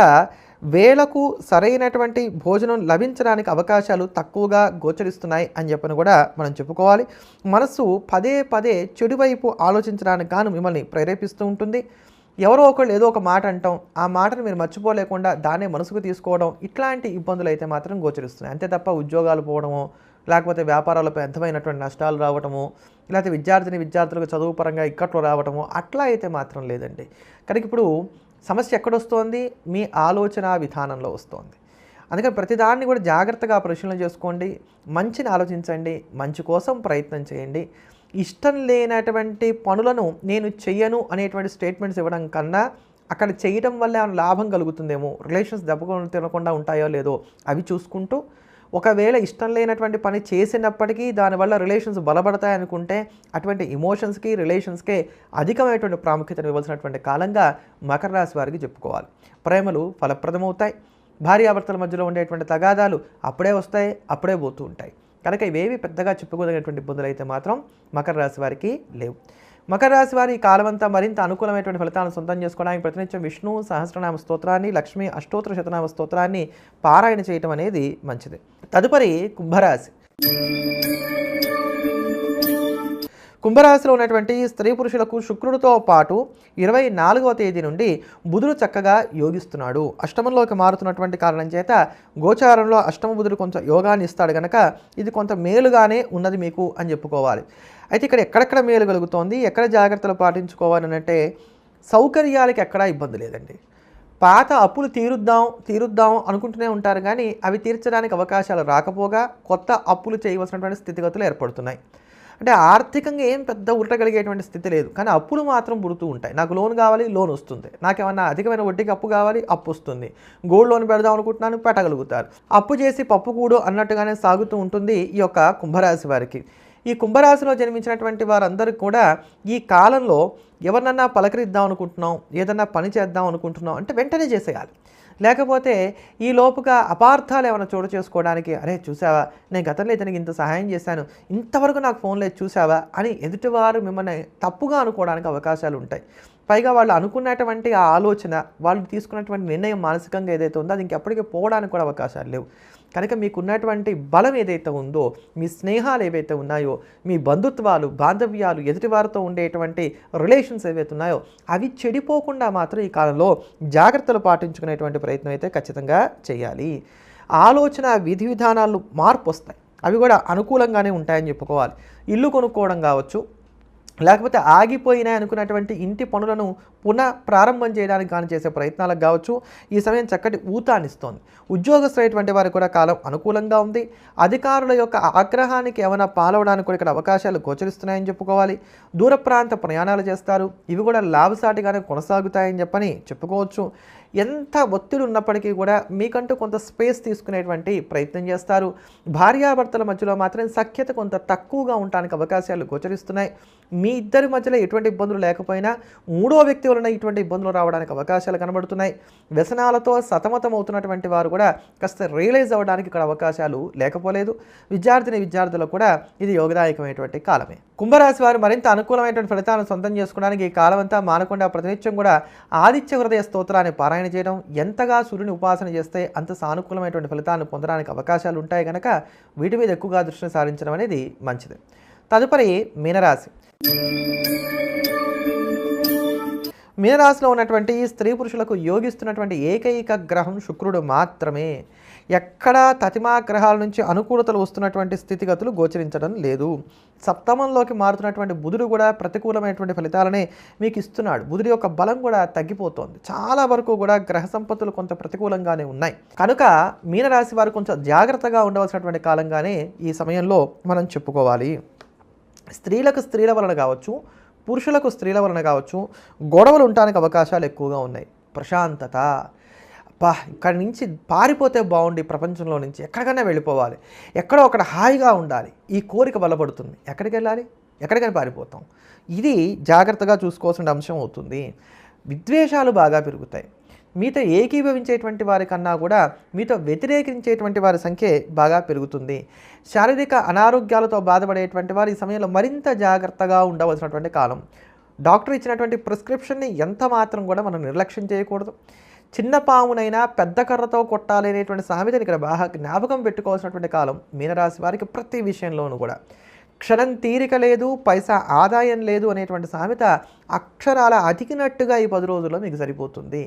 వేళకు సరైనటువంటి భోజనం లభించడానికి అవకాశాలు తక్కువగా గోచరిస్తున్నాయి అని చెప్పని కూడా మనం చెప్పుకోవాలి. మనసు పదే పదే చెడువైపు ఆలోచించడానికి గాను మిమ్మల్ని ప్రేరేపిస్తూ ఉంటుంది. ఎవరో ఒకళ్ళు ఏదో ఒక మాట అంటాం, ఆ మాటను మీరు మర్చిపోలేకుండా దాన్నే మనసుకు తీసుకోవడం, ఇట్లాంటి ఇబ్బందులు అయితే మాత్రం గోచరిస్తున్నాయి. అంతే తప్ప ఉద్యోగాలు పోవడమో, లేకపోతే వ్యాపారాలపై పెద్దమైనటువంటి నష్టాలు రావటము, లేకపోతే విద్యార్థులకు చదువు పరంగా ఇక్కట్లు రావటము అట్లా అయితే మాత్రం లేదండి. కనుక ఇప్పుడు సమస్య ఎక్కడొస్తోంది? మీ ఆలోచన విధానంలో వస్తోంది. అందుకని ప్రతిదాన్ని కూడా జాగ్రత్తగా పరిశీలన చేసుకోండి, మంచిని ఆలోచించండి, మంచి కోసం ప్రయత్నం చేయండి. ఇష్టం లేనటువంటి పనులను నేను చెయ్యను అనేటువంటి స్టేట్మెంట్స్ ఇవ్వడం కన్నా అక్కడ చేయడం వల్ల ఏమైనా లాభం కలుగుతుందేమో, రిలేషన్స్ దెబ్బ తినకుండా ఉంటాయో లేదో అవి చూసుకుంటూ ఒకవేళ ఇష్టం లేనటువంటి పని చేసినప్పటికీ దానివల్ల రిలేషన్స్ బలపడతాయనుకుంటే అటువంటి ఎమోషన్స్కి రిలేషన్స్కే అధికమైనటువంటి ప్రాముఖ్యతను ఇవ్వాల్సినటువంటి కాలంగా మకర రాశి వారికి చెప్పుకోవాలి. ప్రేమలు ఫలప్రదమవుతాయి. భార్యాభర్తల మధ్యలో ఉండేటువంటి తగాదాలు అప్పుడే వస్తాయి, అప్పుడే పోతూ ఉంటాయి. కనుక ఇవేవి పెద్దగా చెప్పుకోదగినటువంటి ఇబ్బందులు అయితే మాత్రం మకర రాశి వారికి లేవు. మకర రాశి వారి ఈ కాలమంతా మరింత అనుకూలమైనటువంటి ఫలితాలను సొంతం చేసుకోవడానికి ప్రతినిత్యం విష్ణు సహస్రనామ స్తోత్రాన్ని, లక్ష్మీ అష్టోత్తర శతనామ స్తోత్రాన్ని పారాయణ చేయటం అనేది మంచిది. తదుపరి కుంభరాశి. కుంభరాశిలో ఉన్నటువంటి స్త్రీ పురుషులకు శుక్రుడితో పాటు 24వ తేదీ నుండి బుధుడు చక్కగా యోగిస్తున్నాడు. అష్టమంలోకి మారుతున్నటువంటి కారణం చేత గోచారంలో అష్టమ బుధుడు కొంచెం యోగాన్ని ఇస్తాడు కనుక ఇది కొంత మేలుగానే ఉన్నది మీకు అని చెప్పుకోవాలి. అయితే ఇక్కడ ఎక్కడెక్కడ మేలు కలుగుతోంది, ఎక్కడ జాగ్రత్తలు పాటించుకోవాలి అంటే సౌకర్యాలకి ఎక్కడా ఇబ్బంది లేదండి. పాత అప్పులు తీరుద్దాం అనుకుంటూనే ఉంటారు కానీ అవి తీర్చడానికి అవకాశాలు రాకపోగా కొత్త అప్పులు చేయవలసినటువంటి స్థితిగతులు ఏర్పడుతున్నాయి. అంటే ఆర్థికంగా ఏం పెద్ద ఉల్టగలిగేటువంటి స్థితి లేదు, కానీ అప్పులు మాత్రం పుడుతూ ఉంటాయి. నాకు లోన్ కావాలి, లోన్ వస్తుంది. నాకేమన్నా అధికమైన వడ్డీకి అప్పు కావాలి, అప్పు వస్తుంది. గోల్డ్ లోన్ పెడదాం అనుకుంటున్నాను, పెట్టగలుగుతారు. అప్పు చేసి పప్పు కూడు అన్నట్టుగానే సాగుతూ ఉంటుంది ఈ యొక్క కుంభరాశి వారికి. ఈ కుంభరాశిలో జన్మించినటువంటి వారందరికీ కూడా ఈ కాలంలో ఎవరినన్నా పలకరిద్దాం అనుకుంటున్నాం, ఏదన్నా పని చేద్దాం అనుకుంటున్నాం అంటే వెంటనే చేసేయాలి. లేకపోతే ఈ లోపుగా అపార్థాలు ఏమైనా చోటు చేసుకోవడానికి, అరే చూసావా నేను గతంలో ఇతనికి ఇంత సహాయం చేశాను, ఇంతవరకు నాకు ఫోన్ లేదు చూసావా అని ఎదుటివారు మిమ్మల్ని తప్పుగా అనుకోవడానికి అవకాశాలు ఉంటాయి. పైగా వాళ్ళు అనుకున్నటువంటి ఆ ఆలోచన, వాళ్ళు తీసుకున్నటువంటి నిర్ణయం మానసికంగా ఏదైతే ఉందో అది ఇంకెప్పటికీ పోవడానికి కూడా అవకాశాలు లేవు. కనుక మీకున్నటువంటి బలం ఏదైతే ఉందో, మీ స్నేహాలు ఏవైతే ఉన్నాయో, మీ బంధుత్వాలు, బాంధవ్యాలు, ఎదుటివారితో ఉండేటువంటి రిలేషన్స్ ఏవైతే ఉన్నాయో అవి చెడిపోకుండా మాత్రం ఈ కాలంలో జాగ్రత్తలు పాటించుకునేటువంటి ప్రయత్నం అయితే ఖచ్చితంగా చేయాలి. ఆలోచన విధి విధానాలు మార్పు వస్తాయి, అవి కూడా అనుకూలంగానే ఉంటాయని చెప్పుకోవాలి. ఇల్లు కొనుక్కోవడం కావచ్చు, లేకపోతే ఆగిపోయినాయి అనుకున్నటువంటి ఇంటి పనులను పునః ప్రారంభం చేయడానికి కానీ చేసే ప్రయత్నాలకు కావచ్చు ఈ సమయం చక్కటి ఊతాన్నిస్తోంది. ఉద్యోగస్తులైనటువంటి వారికి కూడా కాలం అనుకూలంగా ఉంది. అధికారుల యొక్క ఆగ్రహానికి ఏమైనా పాలవడానికి కూడా ఇక్కడ అవకాశాలు గోచరిస్తున్నాయని చెప్పుకోవాలి. దూర ప్రాంత ప్రయాణాలు చేస్తారు, ఇవి కూడా లాభసాటిగానే కొనసాగుతాయని చెప్పుకోవచ్చు. ఎంత ఒత్తిడి ఉన్నప్పటికీ కూడా మీకంటూ కొంత స్పేస్ తీసుకునేటువంటి ప్రయత్నం చేస్తారు. భార్యాభర్తల మధ్యలో మాత్రం సఖ్యత కొంత తక్కువగా ఉండడానికి అవకాశాలు గోచరిస్తున్నాయి. మీ ఇద్దరి మధ్యలో ఎటువంటి ఇబ్బందులు లేకపోయినా మూడో వ్యక్తి వలన ఇటువంటి ఇబ్బందులు రావడానికి అవకాశాలు కనబడుతున్నాయి. వ్యసనాలతో సతమతం అవుతున్నటువంటి వారు కూడా కాస్త రియలైజ్ అవ్వడానికి ఇక్కడ అవకాశాలు లేకపోలేదు. విద్యార్థులకు కూడా ఇది యోగదాయకమైనటువంటి కాలమే. కుంభరాశి వారు మరింత అనుకూలమైనటువంటి ఫలితాలను సొంతం చేసుకోవడానికి ఈ కాలం అంతా మానకుండా ప్రతినిత్యం కూడా ఆదిత్య హృదయ స్తోత్రాన్ని పారాయణ చేయడం, ఎంతగా సూర్యుని ఉపాసన చేస్తే అంత సానుకూలమైనటువంటి ఫలితాలను పొందడానికి అవకాశాలు ఉంటాయి కనుక వీటి మీద ఎక్కువగా దృష్టిని సారించడం అనేది మంచిది. తదుపరి మీనరాశి. మీనరాశిలో ఉన్నటువంటి స్త్రీ పురుషులకు యోగిస్తున్నటువంటి ఏకైక గ్రహం శుక్రుడు మాత్రమే. ఎక్కడా తతిమా గ్రహాల నుంచి అనుకూలతలు వస్తున్నటువంటి స్థితిగతులు గోచరించడం లేదు. సప్తమంలోకి మారుతున్నటువంటి బుధుడు కూడా ప్రతికూలమైనటువంటి ఫలితాలనే మీకు ఇస్తున్నాడు. బుధుడి యొక్క బలం కూడా తగ్గిపోతోంది. చాలా వరకు కూడా గ్రహ సంపత్తులు కొంత ప్రతికూలంగానే ఉన్నాయి. కనుక మీనరాశి వారు కొంచెం జాగ్రత్తగా ఉండవలసినటువంటి కాలంగానే ఈ సమయంలో మనం చెప్పుకోవాలి. స్త్రీలకు స్త్రీల వలన కావచ్చు, పురుషులకు స్త్రీల వలన కావచ్చు గొడవలు ఉండడానికి అవకాశాలు ఎక్కువగా ఉన్నాయి. ప్రశాంతత, ఇక్కడి నుంచి పారిపోతే బాగుండి, ప్రపంచంలో నుంచి ఎక్కడికైనా వెళ్ళిపోవాలి, ఎక్కడో అక్కడ హాయిగా ఉండాలి, ఈ కోరిక బలపడుతుంది. ఎక్కడికి వెళ్ళాలి, ఎక్కడికైనా పారిపోతాం. ఇది జాగ్రత్తగా చూసుకోవాల్సిన అంశం అవుతుంది. విద్వేషాలు బాగా పెరుగుతాయి. మీతో ఏకీభవించేటువంటి వారి కన్నా కూడా మీతో వ్యతిరేకించేటువంటి వారి సంఖ్య బాగా పెరుగుతుంది. శారీరక అనారోగ్యాలతో బాధపడేటువంటి వారు ఈ సమయంలో మరింత జాగ్రత్తగా ఉండవలసినటువంటి కాలం. డాక్టర్ ఇచ్చినటువంటి ప్రిస్క్రిప్షన్ని ఎంత మాత్రం కూడా మనం నిర్లక్ష్యం చేయకూడదు. చిన్న పామునైనా పెద్ద కర్రతో కొట్టాలి అనేటువంటి సామెతని ఇక్కడ బాగా జ్ఞాపకం పెట్టుకోవాల్సినటువంటి కాలం మీనరాశి వారికి. ప్రతి విషయంలోనూ కూడా క్షణం తీరిక లేదు, పైసా ఆదాయం లేదు అనేటువంటి సామెత అక్షరాల అతికినట్టుగా ఈ 10 రోజుల్లో మీకు సరిపోతుంది.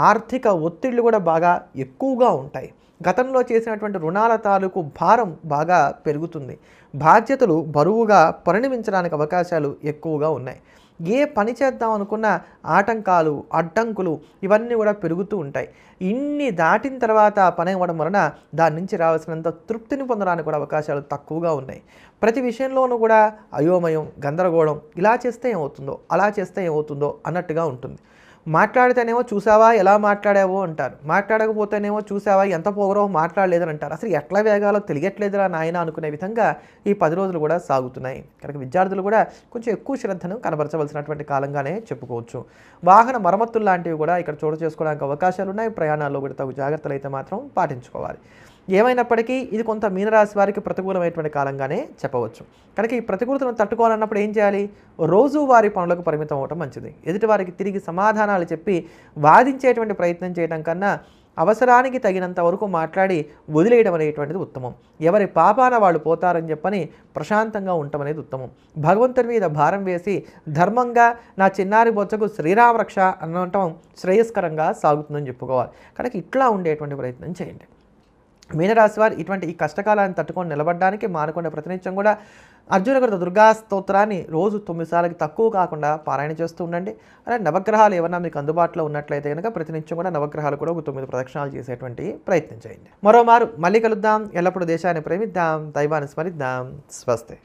ఆర్థిక ఒత్తిళ్లు కూడా బాగా ఎక్కువగా ఉంటాయి. గతంలో చేసినటువంటి రుణాల తాలూకు భారం బాగా పెరుగుతుంది. బాధ్యతలు బరువుగా పరిణమించడానికి అవకాశాలు ఎక్కువగా ఉన్నాయి. ఏ పని చేద్దాం అనుకున్న ఆటంకాలు, అడ్డంకులు ఇవన్నీ కూడా పెరుగుతూ ఉంటాయి. ఇన్ని దాటిన తర్వాత పని అవ్వడం వలన దాని నుంచి రావాల్సినంత తృప్తిని పొందడానికి కూడా అవకాశాలు తక్కువగా ఉన్నాయి. ప్రతి విషయంలోనూ కూడా అయోమయం, గందరగోళం, ఇలా చేస్తే ఏమవుతుందో, అలా చేస్తే ఏమవుతుందో అన్నట్టుగా ఉంటుంది. మాట్లాడితేనేమో చూసావా ఎలా మాట్లాడావో అంటారు, మాట్లాడకపోతేనేమో చూసావా ఎంత పొగరో మాట్లాడలేదని అంటారు. అసలు ఎట్లా వేగాలో తెలియట్లేదురా నాయన అనుకునే విధంగా ఈ 10 రోజులు కూడా సాగుతున్నాయి. కనుక విద్యార్థులు కూడా కొంచెం ఎక్కువ శ్రద్ధను కనబరచవలసినటువంటి కాలంగానే చెప్పుకోవచ్చు. వాహన మరమ్మతులు లాంటివి కూడా ఇక్కడ చోటు చేసుకోవడానికి అవకాశాలు ఉన్నాయి. ప్రయాణాల్లో కూడా తగు జాగ్రత్తలు అయితే మాత్రం పాటించుకోవాలి. ఏమైనప్పటికీ ఇది కొంత మీనరాశి వారికి ప్రతికూలమైనటువంటి కాలంగానే చెప్పవచ్చు. కనుక ఈ ప్రతికూలతను తట్టుకోవాలన్నప్పుడు ఏం చేయాలి? రోజు వారి పనులకు పరిమితం అవ్వటం మంచిది. ఎదుటి వారికి తిరిగి సమాధానాలు చెప్పి వాదించేటువంటి ప్రయత్నం చేయడం కన్నా అవసరానికి తగినంత వరకు మాట్లాడి వదిలేయడం అనేటువంటిది ఉత్తమం. ఎవరి పాపాన వాళ్ళు పోతారని చెప్పని ప్రశాంతంగా ఉండటం అనేది ఉత్తమం. భగవంతుని మీద భారం వేసి ధర్మంగా నా చిన్నారి బొచ్చకు శ్రీరామరక్ష అనటం శ్రేయస్కరంగా సాగుతుందని చెప్పుకోవాలి. కనుక ఇట్లా ఉండేటువంటి ప్రయత్నం చేయండి. మీనరాశి వారు ఇటువంటి ఈ కష్టకాలాన్ని తట్టుకొని నిలబడడానికి మానకుండా ప్రతినిత్యం కూడా అర్జునకృత దుర్గా స్తోత్రాన్ని రోజు 9 సార్లకి తక్కువ కాకుండా పారాయణ చేస్తూ ఉండండి. అలాగే నవగ్రహాలు ఏమన్నా మీకు అందుబాటులో ఉన్నట్లయితే కనుక ప్రతినిత్యం కూడా నవగ్రహాలు కూడా ఒక 9 ప్రదక్షిణాలు చేసేటువంటి ప్రయత్నం చేయండి. మరోమారు మళ్ళీ కలుద్దాం. ఎల్లప్పుడూ దేశాన్ని ప్రేమిద్దాం, దైవాన్ని స్మరిద్దాం. స్వస్తి.